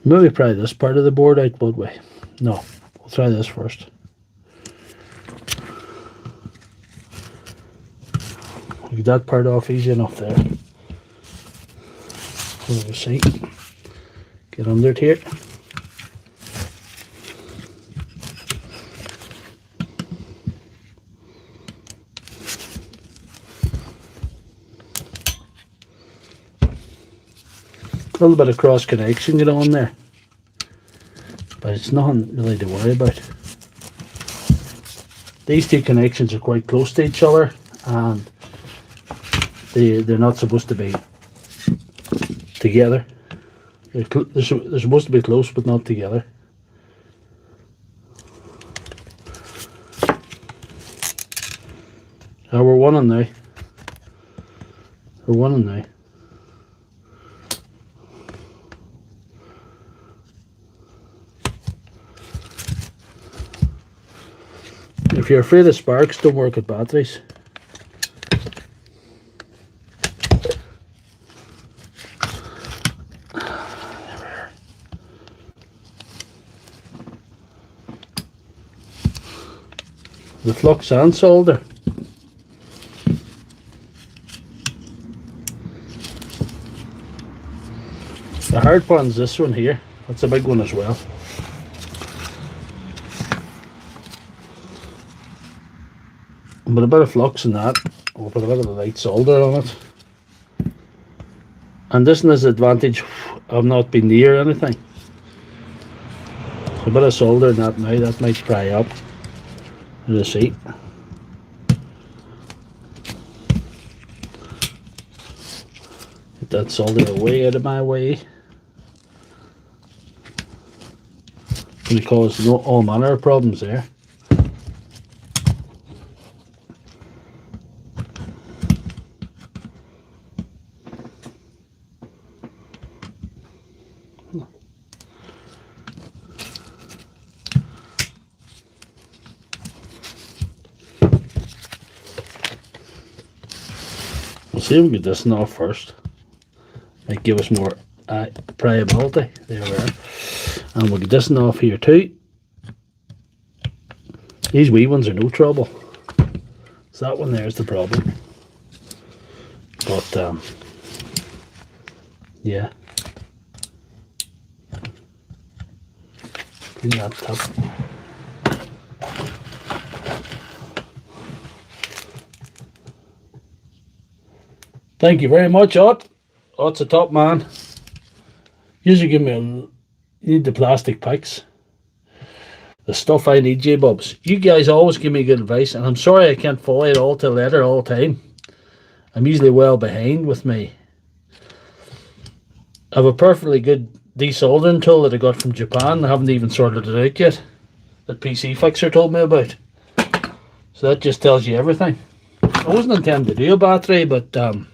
Maybe pry this part of the board out, would we? No, we'll try this first. Get that part off easy enough there. Hold the seat. Get under it here. A little bit of cross connection get on there, but it's nothing really to worry about. These two connections are quite close to each other, and they're not supposed to be together. They're supposed to be close, but not together. Oh, we're one on now. We're one on now. If you're afraid of sparks, don't work with batteries. The flux and solder. The hard one's this one here. That's a big one as well. But a bit of flux in that. We'll put a bit of the light solder on it. And this is the advantage of not being near anything. A bit of solder in that now, that might pry up the seat. Get that solder away out of my way. Going to cause all manner of problems there. We'll see if we get this off first. Might give us more pliability. There we are. And we'll get this off here too. These wee ones are no trouble. So that one there is the problem. But yeah. Clean that top. Thank you very much, Ott. Ott's a top man. Usually give me you need the plastic packs. The stuff I need, J-Bubs. You guys always give me good advice, and I'm sorry I can't follow it all to the letter all the time. I'm usually well behind with me. I have a perfectly good desoldering tool that I got from Japan. I haven't even sorted it out yet. That PC Fixer told me about. So that just tells you everything. I wasn't intending to do a battery, but I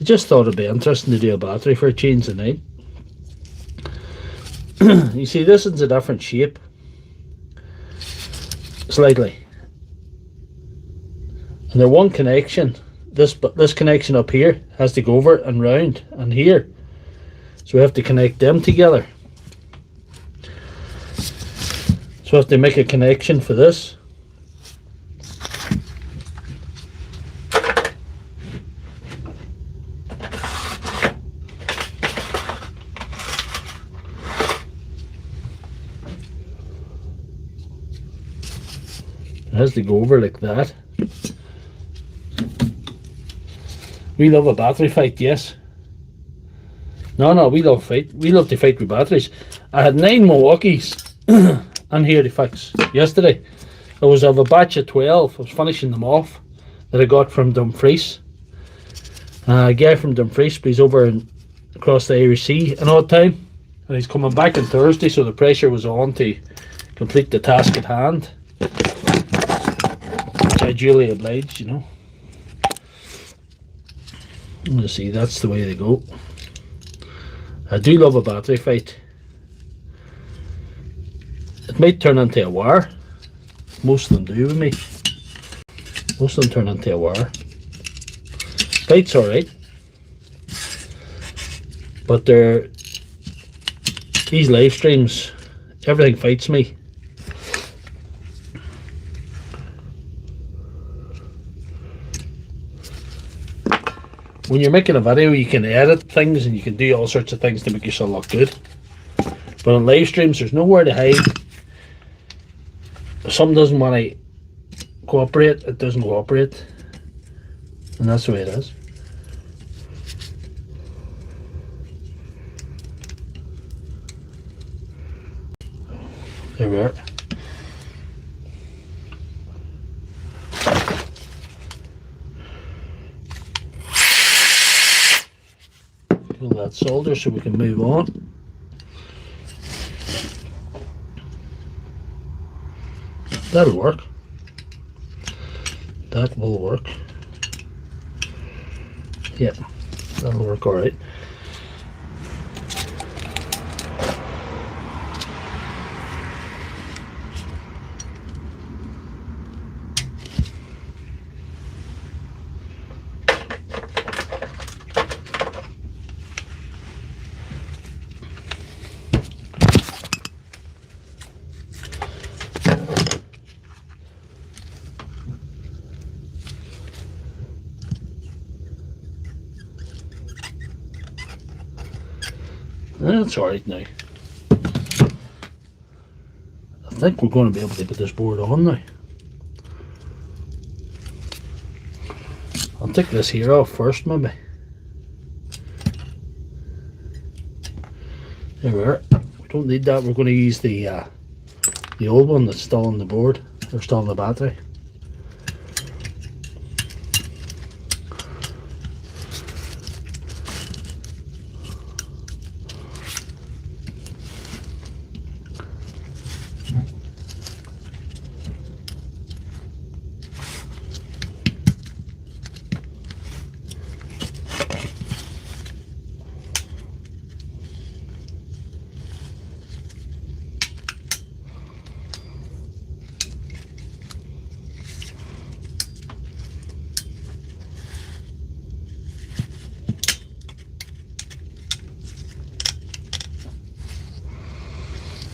just thought it'd be interesting to do a battery for a change tonight. You see, this is a different shape. Slightly. And the one connection, this connection up here has to go over and round and here. So we have to connect them together. So we have to make a connection for this. It has to go over like that. We love a battery fight, yes. No, we love fight. We love to fight with batteries. I had 9 Milwaukees and here to fix yesterday. I was of a batch of 12. I was finishing them off that I got from Dumfries. A guy from Dumfries, but he's over in across the Irish Sea an odd time, and he's coming back on Thursday, so the pressure was on to complete the task at hand, which I duly obliged, you know. I'm going to see, that's the way they go. I do love a battery fight. It might turn into a war. Most of them do with me. Most of them turn into a war. Fight's alright. But these live streams, everything fights me. When you're making a video, you can edit things and you can do all sorts of things to make yourself look good. But on live streams, there's nowhere to hide. If something doesn't want to cooperate, it doesn't cooperate. And that's the way it is. There we are. Pull that solder so we can move on. That'll work. That will work. Yeah, that'll work alright. That's alright now. I think we're going to be able to put this board on now. I'll take this here off first, maybe. There we are. We don't need that. We're going to use the old one that's still on the board, or still on the battery.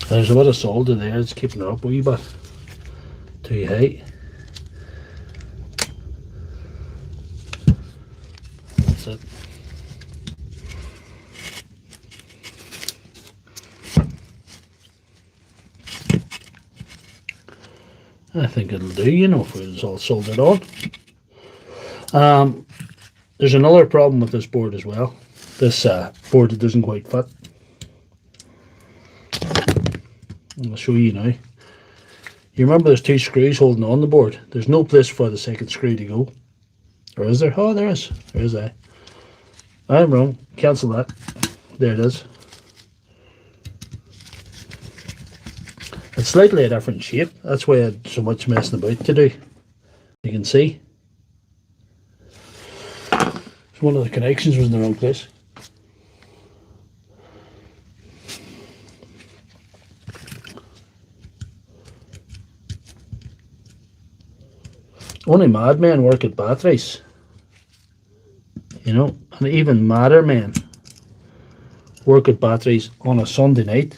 There's a bit of solder there, it's keeping it up a wee bit too high. That's it. I think it'll do, you know, if it's all soldered on. There's another problem with this board as well. This board, it doesn't quite fit. I'll show you now. You remember there's two screws holding on the board. There's no place for the second screw to go. Or is there? Oh, there is. There is that. I'm wrong. Cancel that. There it is. It's slightly a different shape. That's why I had so much messing about to do. You can see. One of the connections was in the wrong place. Only madmen work at batteries, you know, and even madder men work at batteries on a Sunday night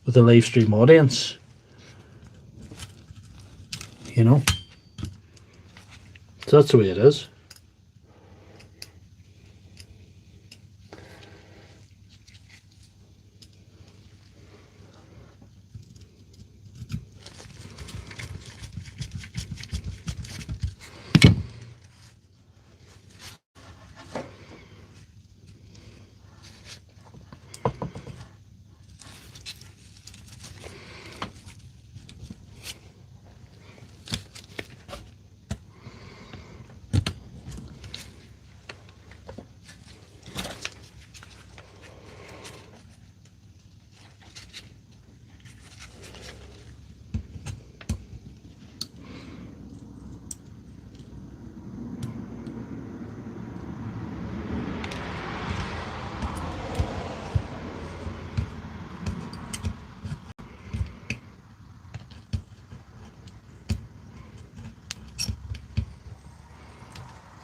with a live stream audience, you know. So that's the way it is.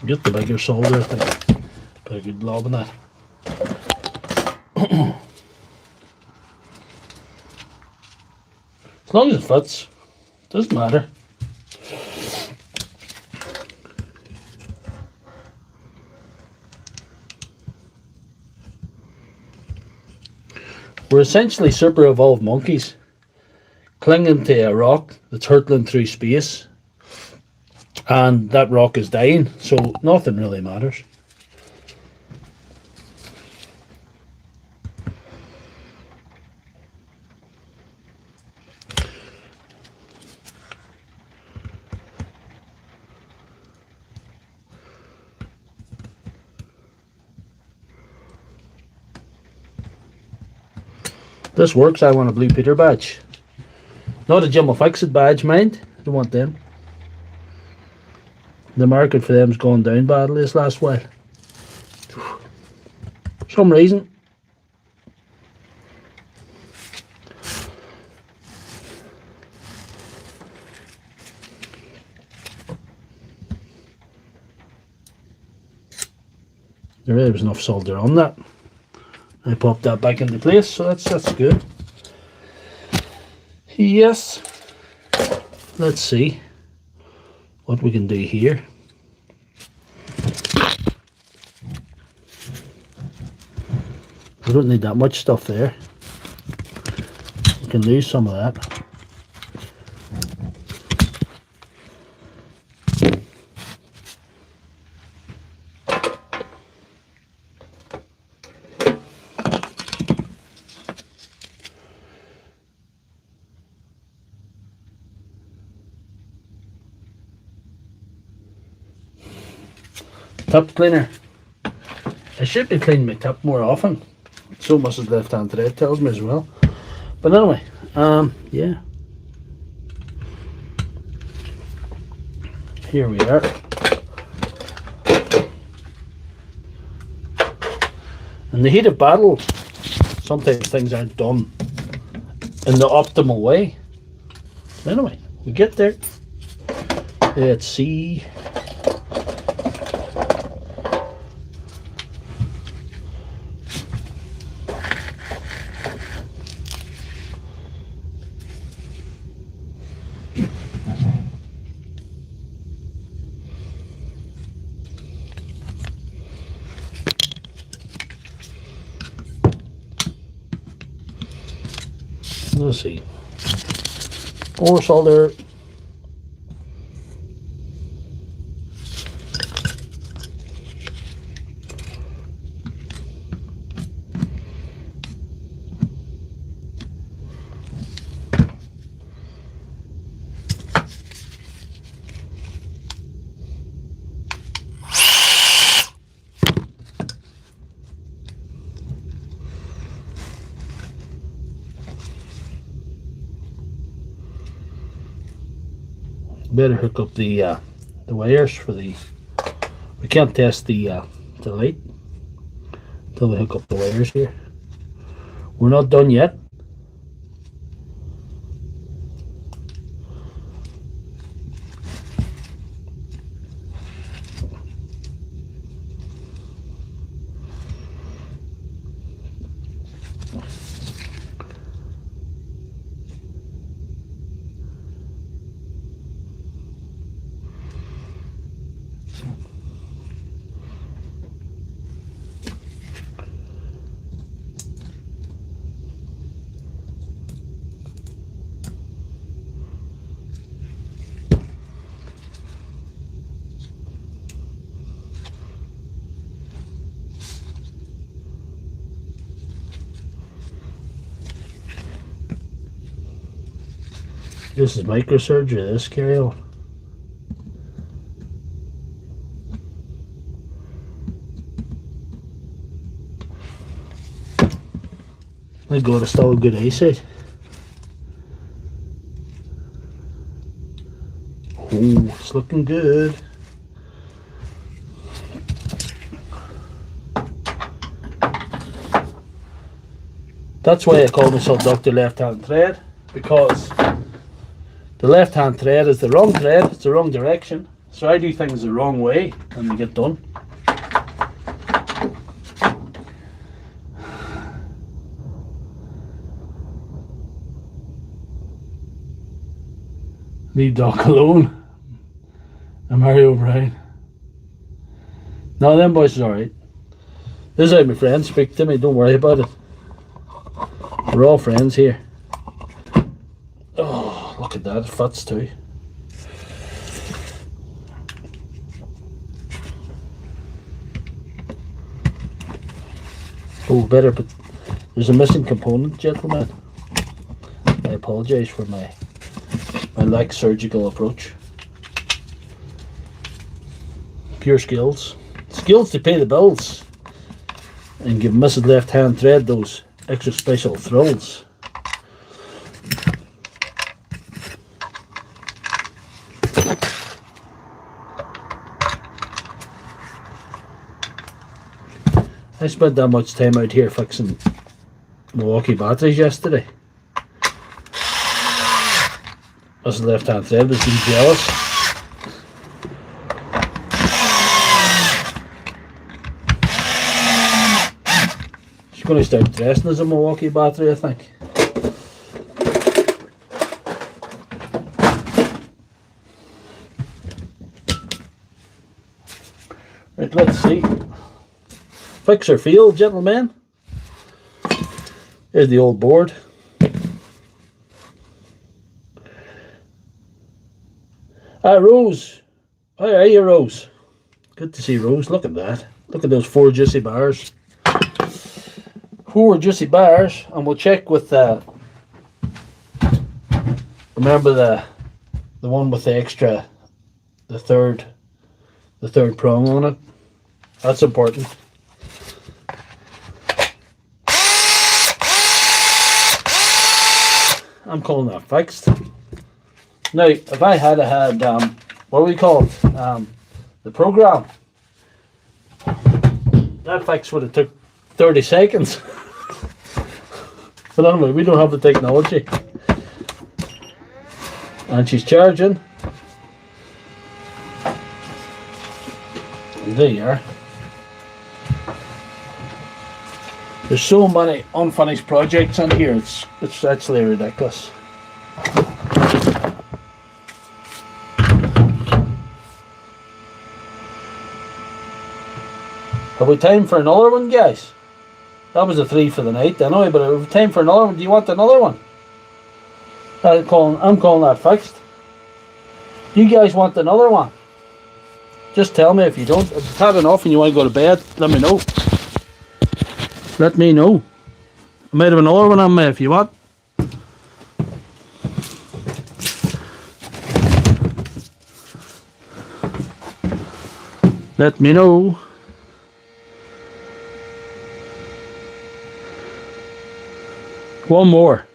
Get the bigger solder, I think. Put a good blob in that. As long as it fits, doesn't matter. We're essentially super evolved monkeys clinging to a rock that's hurtling through space, and that rock is dying, so nothing really matters. This works. I want a Blue Peter badge. Not a Jim will fix it badge, mind. I don't want them. The market for them's gone down badly this last while. For some reason. There really was enough solder on that. I popped that back into place, so that's good. Yes. Let's see what we can do here. We don't need that much stuff there. We can lose some of that. Tip cleaner. I should be cleaning my tip more often. So Mrs. Left Hand Thread tells me as well. But anyway, yeah. Here we are. In the heat of battle, sometimes things aren't done in the optimal way. Anyway, we get there. Let's see. Let's see. More solder. Better hook up the wires for the. We can't test the light until we hook up the wires here. We're not done yet. This is microsurgery, this carry on. My God, it's still a good eyesight. Oh, it's looking good. That's why I call myself Dr. Left-Hand Thread, because the left-hand thread is the wrong thread, it's the wrong direction. So I do things the wrong way and they get done. Leave Doc alone. And Mario O'Brien. No, them boys is alright. This is how my friends speak to me, don't worry about it. We're all friends here. Oh, look at that, it fits too. Oh, better, but there's a missing component, gentlemen. I apologise for my lack surgical approach. Pure skills. Skills to pay the bills and give Mrs. Left Hand Thread those extra special thrills. I spent that much time out here fixing Milwaukee batteries yesterday. Mrs. Left Hand Thread was being jealous. She's going to start dressing as a Milwaukee battery, I think. Right, let's see. Fix or fail, gentlemen. Here's the old board. Hi, Rose. How are you, Rose? Good to see Rose. Look at that. Look at those 4 juicy bars. 4 juicy bars, and we'll check with remember the one with the extra, the third prong on it. That's important. I'm calling that fixed. Now, if I had what do we call it? The program. That fix would have took 30 seconds. But anyway, we don't have the technology. And she's charging. And there you are. There's so many unfinished projects on here, it's actually ridiculous. Have we time for another one, guys? That was a 3 for the night anyway, but have we time for another one? Do you want another one? I'm calling that fixed. You guys want another one? Just tell me if you don't. If you've had enough and you want to go to bed, let me know. Let me know. I might have another one on me if you want. Let me know. One more.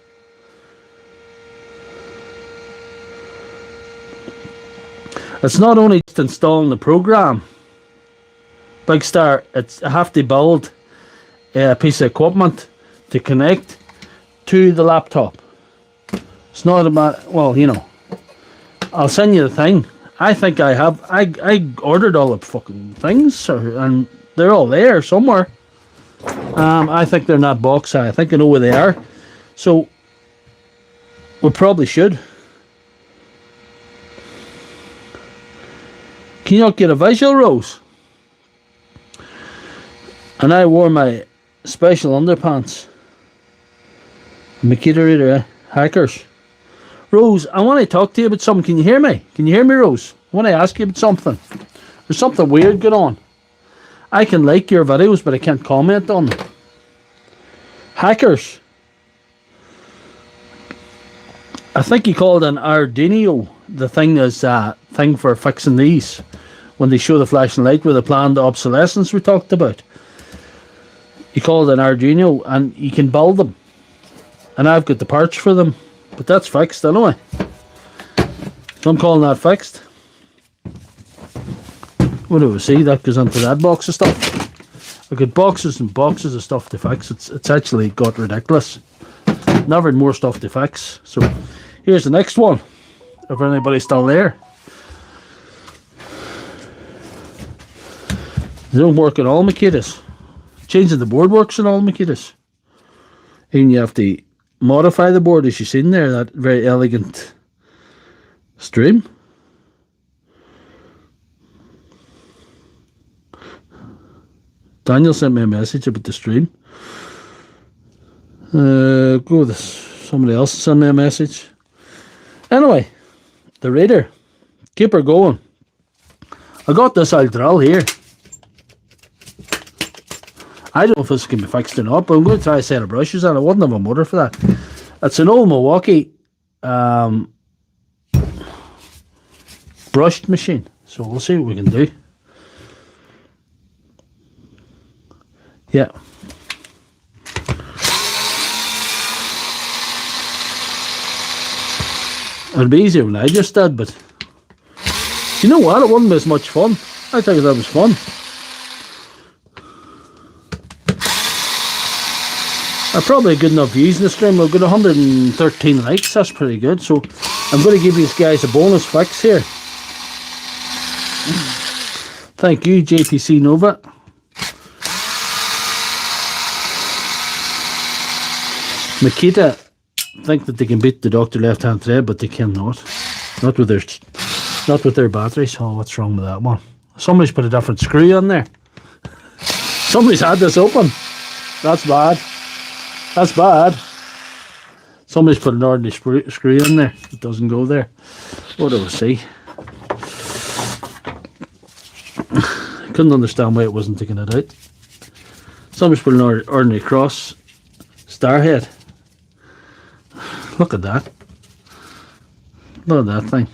It's not only just installing the program, Big Star, I have to build a piece of equipment to connect to the laptop. It's not about, well, you know, I'll send you the thing. I think I have, I ordered all the fucking things, and they're all there somewhere. I think they're in that box. I think I know where they are. So, we probably should. Can you not get a visual, Rose? And I wore my special underpants. Makita reader, hackers. Rose, I want to talk to you about something. Can you hear me? Can you hear me, Rose? I want to ask you about something. There's something weird going on. I can like your videos, but I can't comment on them. Hackers. I think you called an Arduino the thing is thing for fixing these. When they show the flashing light with the planned obsolescence we talked about. You call it an Arduino and you can build them. And I've got the parts for them. But that's fixed anyway. So I'm calling that fixed. What do we see? That goes into that box of stuff. I've got boxes and boxes of stuff to fix. It's actually got ridiculous. Never had more stuff to fix. So here's the next one. If anybody's still there. They don't work on all Makitas. Changing the board works on all Makitas. Even you have to modify the board, as you've seen there, that very elegant stream. Daniel sent me a message about the stream. Go with this. Somebody else sent me a message. Anyway, the Raider. Keep her going. I got this Aldral here. I don't know if this can be fixed or not, but I'm going to try a set of brushes, and I wouldn't have a motor for that. It's an old Milwaukee brushed machine, so we'll see what we can do. Yeah. It'd be easier when I just did, but you know what? It wouldn't be as much fun. I think that was fun. Probably good enough views in the stream. We've got 113 likes. That's pretty good. So I'm going to give you guys a bonus fix here. Thank you, JPC Nova. Makita think that they can beat the Doctor Lefthandthread, but they cannot. Not with their batteries. Oh, what's wrong with that one? Somebody's put a different screw on there. Somebody's had this open. That's bad. That's bad. Somebody's put an ordinary screw in there. It doesn't go there. What do we see? Couldn't understand why it wasn't taking it out. Somebody's put an ordinary cross star head. Look at that. Look at that thing.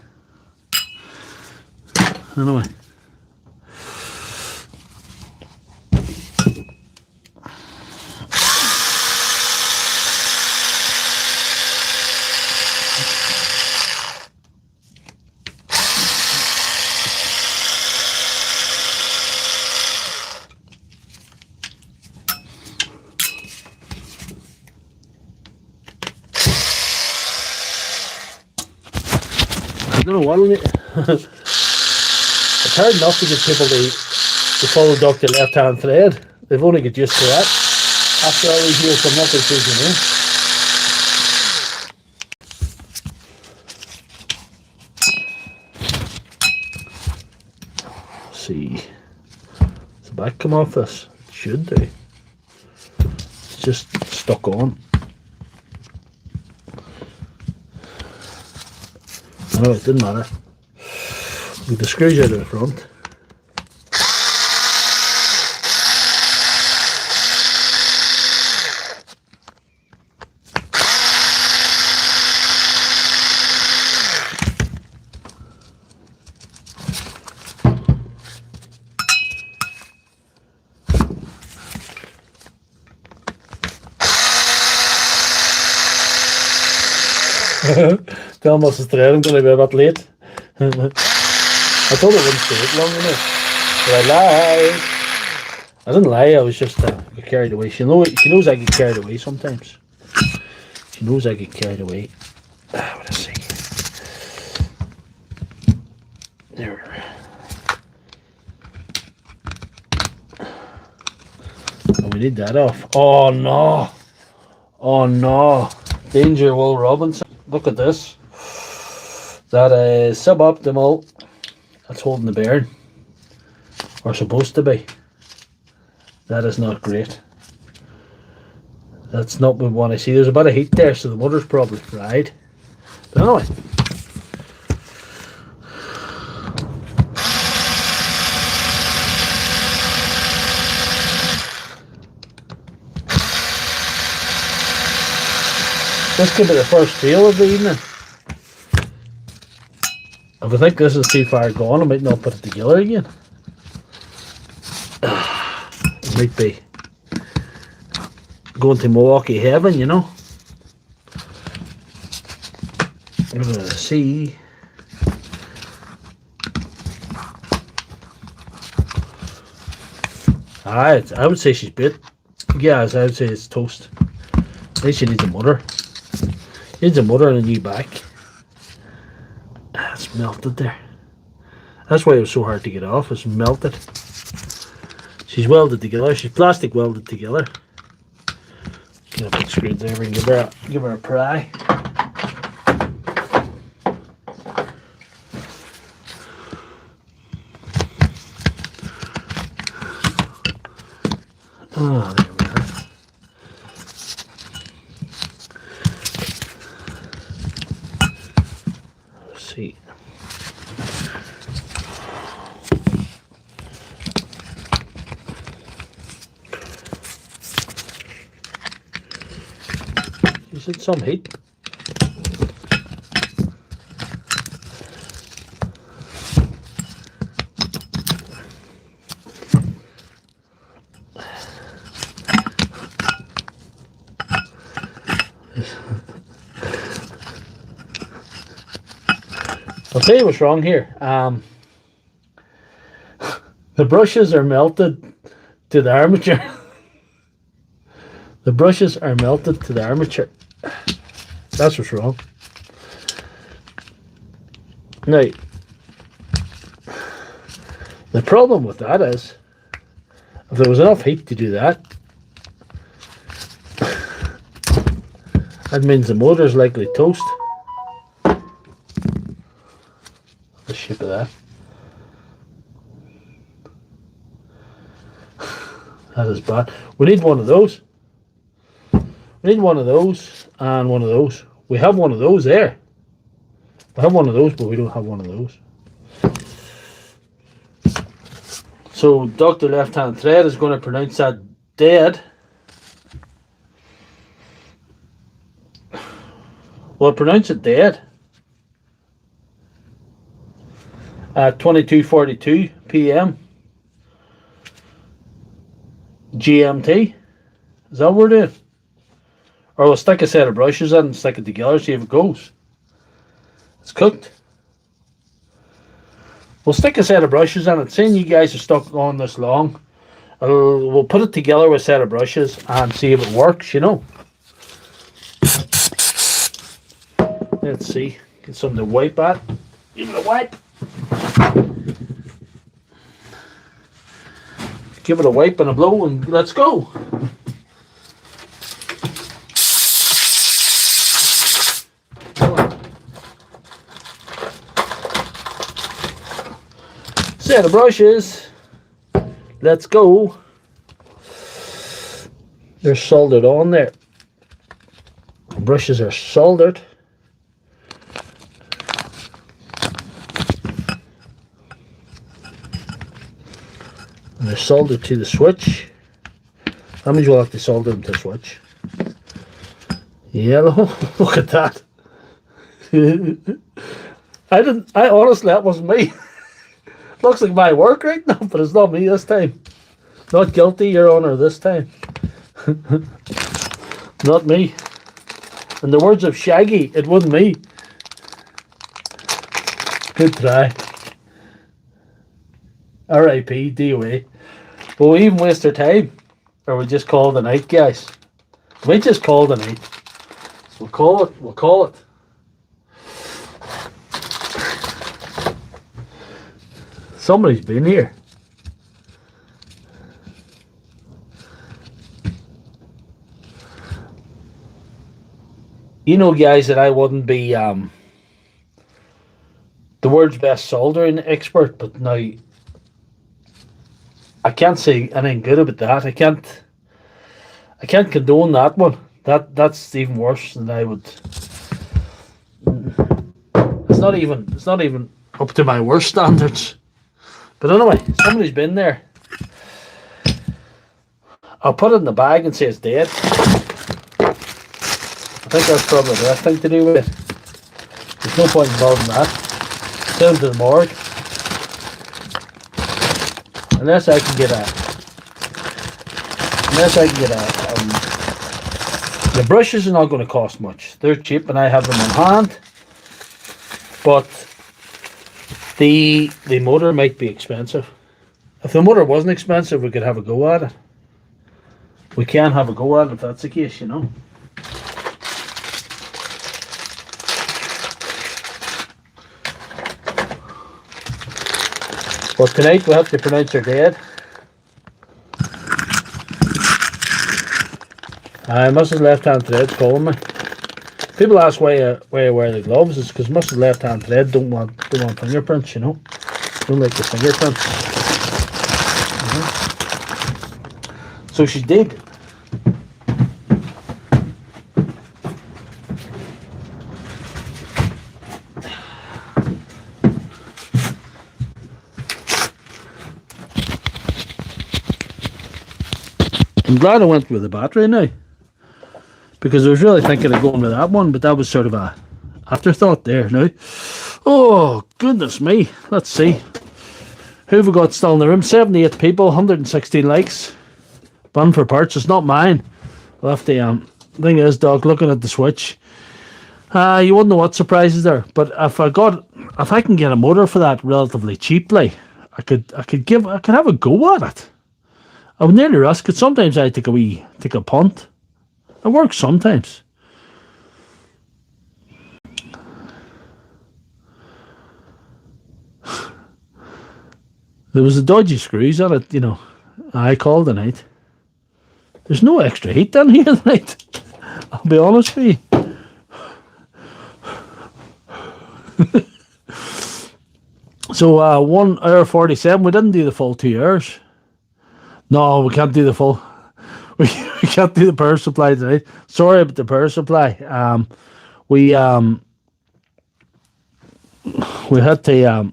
Anyway. I don't know what it's hard enough to get people to follow Doctor Lefthandthread. They've only got used to that. After all these years from nothing to see. Does the back come off this? It should do. It's just stuck on. No, it didn't matter. With the screws out of the front. Tell me, it's I'm going to be a bit late. I told her I wouldn't stay it long enough. But I lied. I didn't lie, I was just get carried away. She knows I get carried away sometimes. She knows I get carried away. What I see. There. Oh, we need that off. Oh no. Oh no. Danger, Will Robinson. Look at this. That is suboptimal. That's holding the bearing. Or supposed to be. That is not great. That's not what we want to see. There's a bit of heat there, so the motor's probably fried. But anyway. This could be the first fail of the evening. If I think this is too far gone, I might not put it together again. It might be going to Milwaukee heaven, you know. I'm going to see. I would say she's bit. Yeah, I would say it's toast. I think she needs a motor. Needs a motor and a new back. It's melted there. That's why it was so hard to get off. It's melted. She's welded together. She's plastic welded together. Get a big screwdriver and give her a pry. Oh, there we are. Let's see. Is it some heat? I'll tell you what's wrong here. The brushes are melted to the armature. The brushes are melted to the armature. That's what's wrong. Now, the problem with that is, if there was enough heat to do that, that means the motor's likely toast. The shape of that. That is bad. We need one of those. We need one of those and one of those. We have one of those there. We have one of those, but we don't have one of those. So Dr. Left Hand Thread is going to pronounce that dead. Well, pronounce it dead at 22:42 p.m. GMT. Is that what we're doing? Or we'll stick a set of brushes in and stick it together, see if it goes. It's cooked. We'll stick a set of brushes in it. Seeing you guys are stuck on this long, we'll put it together with a set of brushes and see if it works, you know. Let's see. Get something to wipe at. Give it a wipe. Give it a wipe and a blow and let's go. Set of brushes. Let's go. They're soldered on there. The brushes are soldered. And they're soldered to the switch. That means you'll have to solder them to the switch. Yellow. Look at that. I honestly, that wasn't me. Looks like my work right now, but it's not me this time. Not guilty, Your Honor, this time. Not me. In the words of Shaggy, it wasn't me. Good try. R.I.P. DOA. Will we even waste our time? Or we just call it a night, guys? We just call it a night. We'll call it. We'll call it. Somebody's been here. You know, guys, that I wouldn't be the world's best soldering expert, but now I can't say anything good about that. I can't condone that one. That's even worse than I would. It's not even up to my worst standards. But anyway, somebody's been there. I'll put it in the bag and say it's dead. I think that's probably the best thing to do with it. There's no point involving that. Send it to the morgue. Unless I can get the brushes are not going to cost much. They're cheap and I have them in hand. But the motor might be expensive. If the motor wasn't expensive, we could have a go at it. We can have a go at it if that's the case, you know. But tonight we have to pronounce her dead. Mrs. Left Hand Thread's calling me. People ask why I wear the gloves. It's because Mrs. Left Hand Thread don't want fingerprints, you know. Don't like the fingerprints. So she did. I'm glad I went with the battery now, because I was really thinking of going with that one, but that was sort of a afterthought there now. Oh, goodness me. Let's see. Who have we got still in the room? 78 people, 116 likes. Bun for parts. It's not mine. I'll have to, thing is, Doc, looking at the switch, you wouldn't know what surprises there. But if I can get a motor for that relatively cheaply, I could have a go at it. I would nearly risk it. Sometimes I take a punt. It works sometimes. There was a dodgy screws on it, you know. I called tonight. There's no extra heat down here tonight. I'll be honest with you. So 1 hour 47. We didn't do the full 2 hours. No, we can't do the full. We can't do the power supply tonight. Sorry about the power supply. We had to.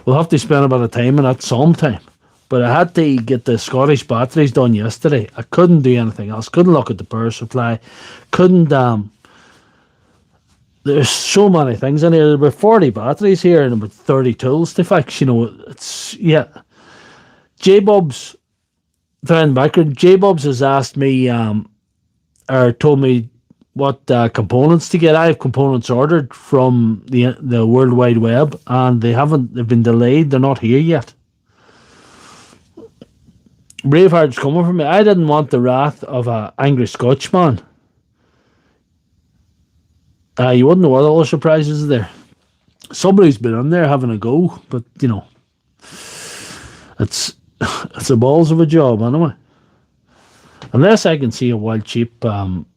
We'll have to spend a bit of time on that sometime. But I had to get the Scottish batteries done yesterday. I couldn't do anything else. Couldn't look at the power supply. Couldn't. There's so many things in here. There were 40 batteries here and about 30 tools to fix. You know, it's J-Bubs. J-Bubs has asked me, or told me what components to get. I have components ordered from the World Wide Web, and they've been delayed. They're not here yet. Braveheart's coming for me. I didn't want the wrath of an angry Scotchman. You wouldn't know what all the surprises are there. Somebody's been in there having a go, but you know, it's a balls of a job anyway. Unless I can see a wild cheap motor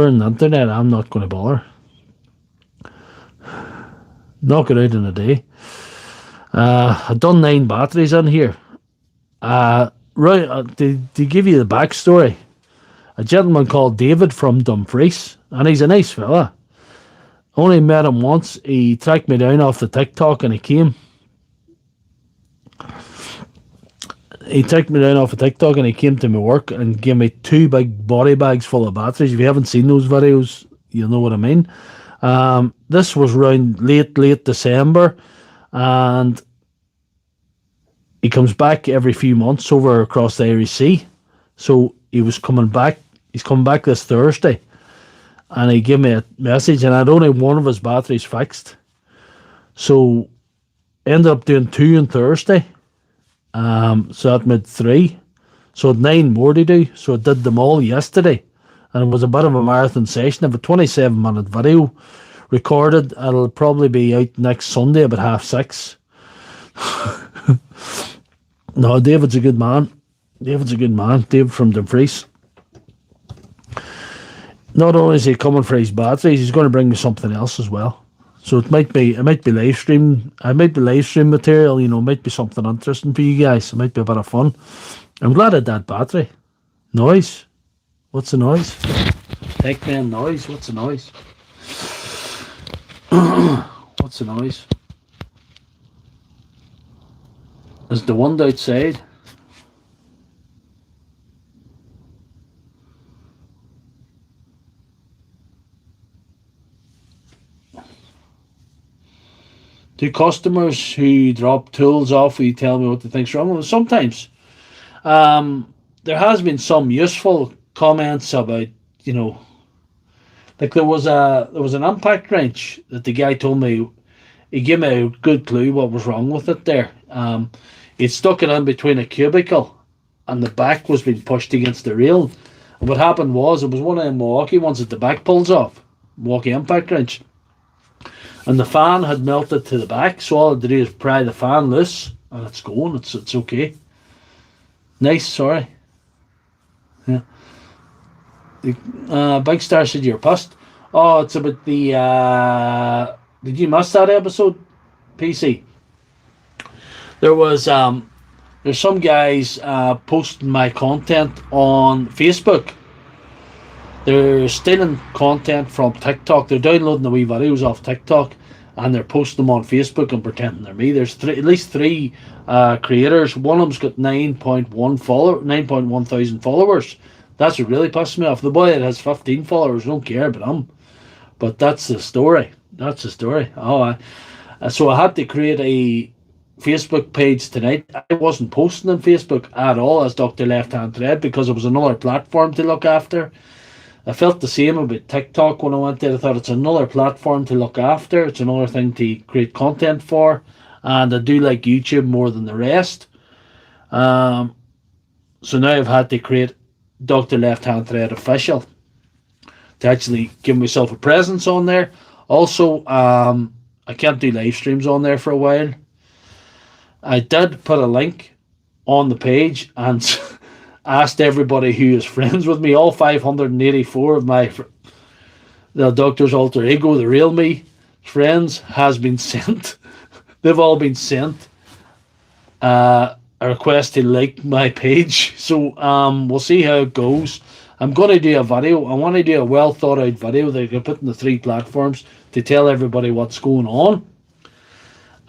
on the internet, I'm not going to bother. Knock it out in a day. I've done 9 batteries in here. To give you the backstory, a gentleman called David from Dumfries, and he's a nice fella. Only met him once. He tracked me down off the TikTok and he came. He took me down off of TikTok and he came to my work and gave me 2 big body bags full of batteries. If you haven't seen those videos, you'll know what I mean. This was around late December, and he comes back every few months over across the Irish Sea. So he was coming back. He's coming back this Thursday, and he gave me a message, and I had only one of his batteries fixed. So ended up doing 2 on Thursday. So that made 3. So I had 9 more to do. So I did them all yesterday. And it was a bit of a marathon session. I have a 27-minute video recorded. It'll probably be out next Sunday about 6:30. No, David's a good man. David from Dumfries. Not only is he coming for his batteries, he's going to bring me something else as well. So it might be live stream. It might be live stream material. You know, it might be something interesting for you guys. It might be a bit of fun. I'm glad I had that battery. Noise. What's the noise? Tech man noise. What's the noise? What's the noise? Is the wind outside? Do customers who drop tools off, you tell me what they think's wrong with them? Sometimes. There has been some useful comments about, you know, like there was an impact wrench that the guy told me, he gave me a good clue what was wrong with it there. He'd stuck it in between a cubicle and the back was being pushed against the rail. And what happened was, it was one of the Milwaukee ones that the back pulls off, Milwaukee impact wrench. And the fan had melted to the back, so all I had to do is pry the fan loose, and it's going. It's okay. Nice, sorry. Yeah. Big Star said you're pissed. Oh, it's about the. Did you miss that episode, PC? There was there's some guys posting my content on Facebook. They're stealing content from TikTok. They're downloading the wee videos off TikTok and they're posting them on Facebook and pretending they're me. There's at least three creators. One of them's got 9.1 thousand followers. That's what really pisses me off. The boy that has 15 followers, don't care about him. But that's the story. That's the story. So I had to create a Facebook page tonight. I wasn't posting on Facebook at all as Doctor Lefthandthread because it was another platform to look after. I felt the same about TikTok when I went there. I thought it's another platform to look after. It's another thing to create content for. And I do like YouTube more than the rest. So now I've had to create Doctor Lefthandthread Official to actually give myself a presence on there. Also, I can't do live streams on there for a while. I did put a link on the page and asked everybody who is friends with me, all 584 of the Doctor's alter ego, the real me friends, has been sent. They've all been sent a request to like my page. So we'll see how it goes. I'm going to do a video. I want to do a well thought out video that I can put in the three platforms to tell everybody what's going on.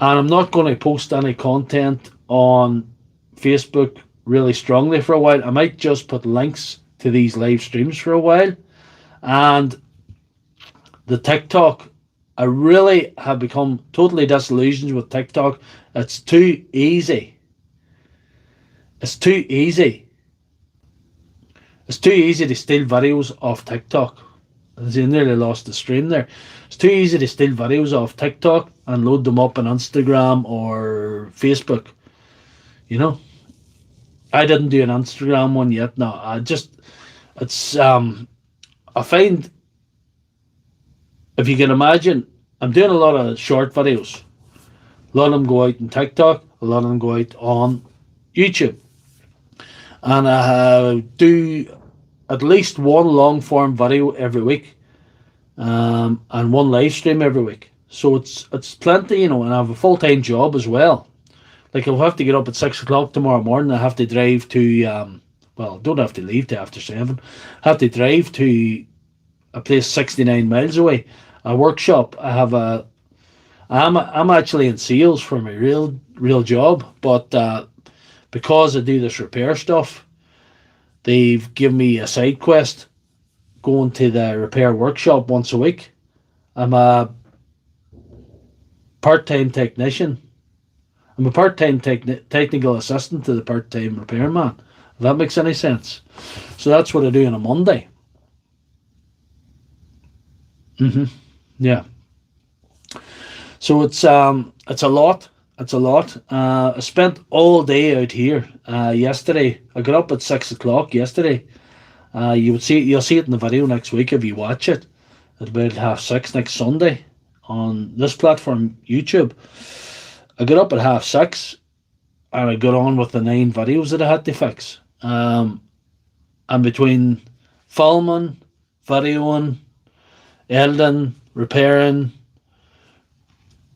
And I'm not going to post any content on Facebook really strongly for a while. I might just put links to these live streams for a while. And the TikTok, I really have become totally disillusioned with TikTok. It's too easy. It's too easy. It's too easy to steal videos off TikTok. I nearly lost the stream there. It's too easy to steal videos off TikTok and load them up on Instagram or Facebook. You know? I didn't do an Instagram one yet. No, I find, if you can imagine, I'm doing a lot of short videos. A lot of them go out on TikTok, a lot of them go out on YouTube. And I do at least one long form video every week, and one live stream every week. So it's plenty, you know, and I have a full-time job as well. Like, I'll have to get up at 6 o'clock tomorrow morning. I have to drive to, don't have to leave till after 7. I have to drive to a place 69 miles away, a workshop. I'm actually in sales for my real job, but because I do this repair stuff, they've given me a side quest going to the repair workshop once a week. I'm a part-time technician. I'm a part-time technical assistant to the part-time repairman, if that makes any sense. So that's what I do on a Monday. Yeah. So it's a lot. It's a lot. I spent all day out here yesterday. I got up at 6 o'clock yesterday. You'll see it in the video next week if you watch it. At about 6:30 next Sunday on this platform, YouTube. I got up at 6:30 and I got on with the 9 videos that I had to fix. And between filming, videoing, editing, repairing,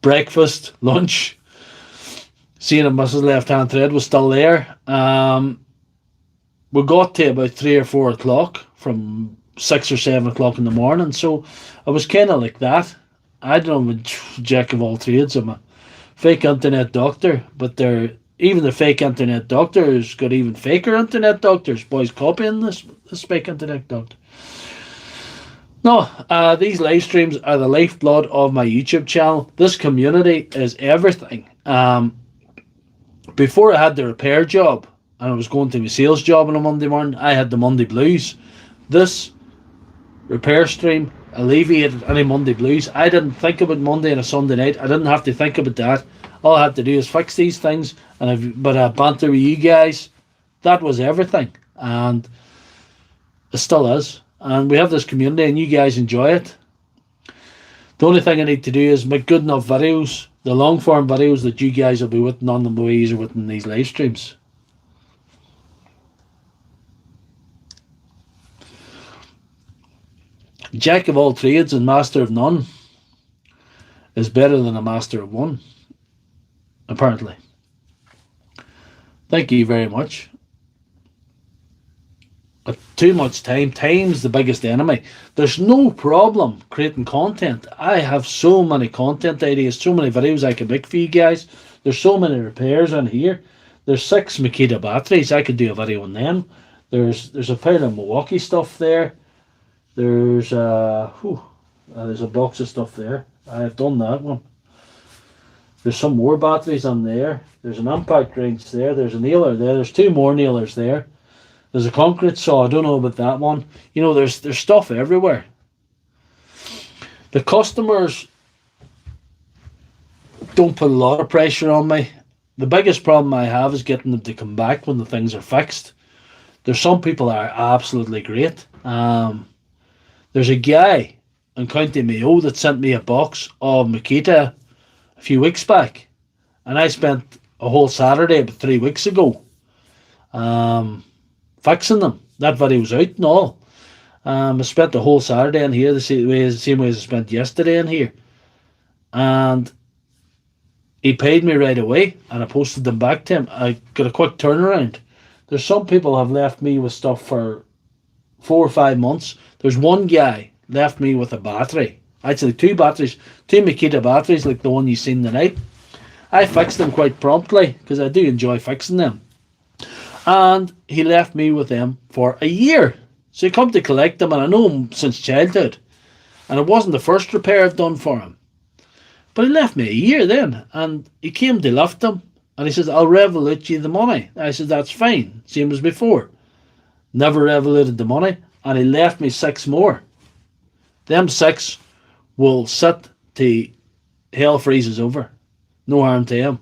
breakfast, lunch, seeing if Mrs. Lefthandthread was still there, we got to about 3 or 4 o'clock from 6 or 7 o'clock in the morning. So I was kind of like that. I don't know, I'm a jack of all trades. I'm a fake internet doctor, but even the fake internet doctors got even faker internet doctors. Boys copying this fake internet doctor. No, these live streams are the lifeblood of my YouTube channel. This community is everything. Before I had the repair job and I was going to my sales job on a Monday morning, I had the Monday blues. This repair stream alleviated any Monday blues. I didn't think about Monday and a Sunday night. I didn't have to think about that. All I had to do is fix these things, but banter with you guys. That was everything, and it still is. And we have this community, and you guys enjoy it. The only thing I need to do is make good enough videos, the long form videos that you guys will be within on the ways or within these live streams. Jack of all trades and master of none is better than a master of one, apparently. Thank you very much. But too much time. Time's the biggest enemy. There's no problem creating content. I have so many content ideas, so many videos I can make for you guys. There's so many repairs in here. There's 6 Makita batteries. I could do a video on them. There's a pile of Milwaukee stuff there. There's a box of stuff there. I've done that one. There's some more batteries on there. There's an impact wrench there. There's a nailer there. There's 2 more nailers there. There's a concrete saw. I don't know about that one. You know, there's stuff everywhere. The customers don't put a lot of pressure on me. The biggest problem I have is getting them to come back when the things are fixed. There's some people that are absolutely great. There's a guy in County Mayo that sent me a box of Makita a few weeks back, and I spent a whole Saturday about 3 weeks ago fixing them. That video's out and all. I spent the whole Saturday in here the same way as I spent yesterday in here, and he paid me right away, and I posted them back to him. I got a quick turnaround. There's some people have left me with stuff for 4 or 5 months. There's one guy left me with a battery. Actually, 2 batteries, 2 Makita batteries like the one you seen tonight. I fixed them quite promptly because I do enjoy fixing them. And he left me with them for a year. So he come to collect them, and I know him since childhood. And it wasn't the first repair I've done for him. But he left me a year then, and he came to lift them, and he says, I'll revolute you the money. I said, that's fine, same as before. Never revoluted the money, and he left me 6 more. Them 6 will sit till hell freezes over. No harm to him.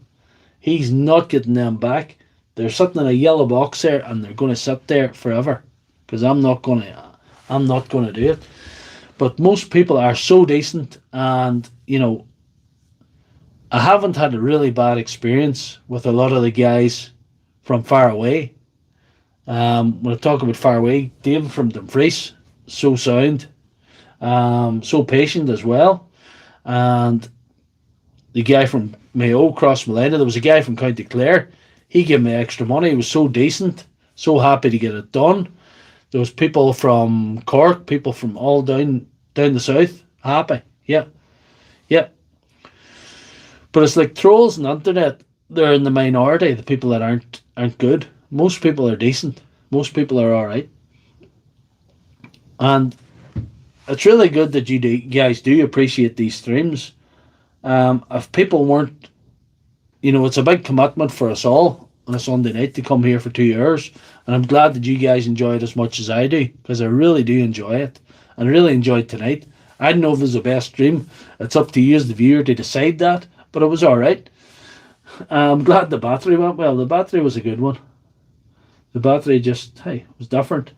He's not getting them back. They're sitting in a yellow box there, and they're going to sit there forever, because I'm not going to do it. But most people are so decent, and you know, I haven't had a really bad experience with a lot of the guys from far away. When I talk about far away, David from Dumfries, so sound, so patient as well, and the guy from Mayo, Cross Malina, there was a guy from County Clare. He gave me extra money. He was so decent, so happy to get it done. There was people from Cork, people from all down the south, happy. Yeah. But it's like trolls on the internet. They're in the minority, the people that aren't good. Most people are decent. Most people are all right. And it's really good that you guys do appreciate these streams. If people weren't, you know, it's a big commitment for us all on a Sunday night to come here for 2 hours. And I'm glad that you guys enjoy it as much as I do, because I really do enjoy it. And I really enjoyed tonight. I don't know if there's a best stream. It's up to you as the viewer to decide that. But it was all right. I'm glad the battery went well. The battery was a good one. The battery just, hey, was different.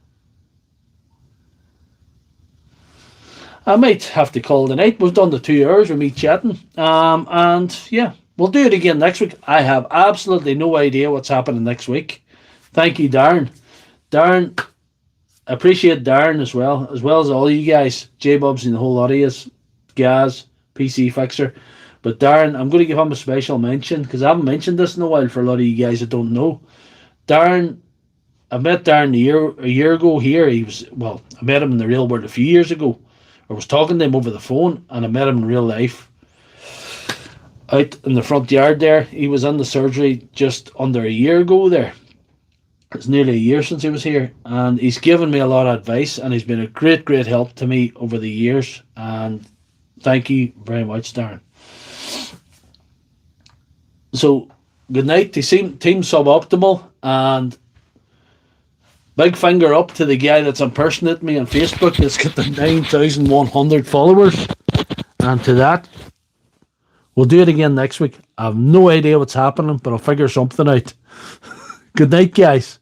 I might have to call the night. We've done the 2 hours with me chatting. And yeah, we'll do it again next week. I have absolutely no idea what's happening next week. Thank you, Darren. Darren, I appreciate Darren as well as all you guys. J-Bubs and the whole lot of you. Gaz, PC Fixer. But Darren, I'm going to give him a special mention, because I haven't mentioned this in a while for a lot of you guys that don't know. Darren, I met Darren a year ago here. I met him in the real world a few years ago. I was talking to him over the phone, and I met him in real life out in the front yard there. He was in the surgery just under a year ago there. It's nearly a year since he was here, and he's given me a lot of advice, and he's been a great help to me over the years, and thank you very much, Darren. So, good night to Team Suboptimal, and big finger up to the guy that's impersonating me on Facebook that's got the 9,100 followers. And to that, we'll do it again next week. I have no idea what's happening, but I'll figure something out. Good night, guys.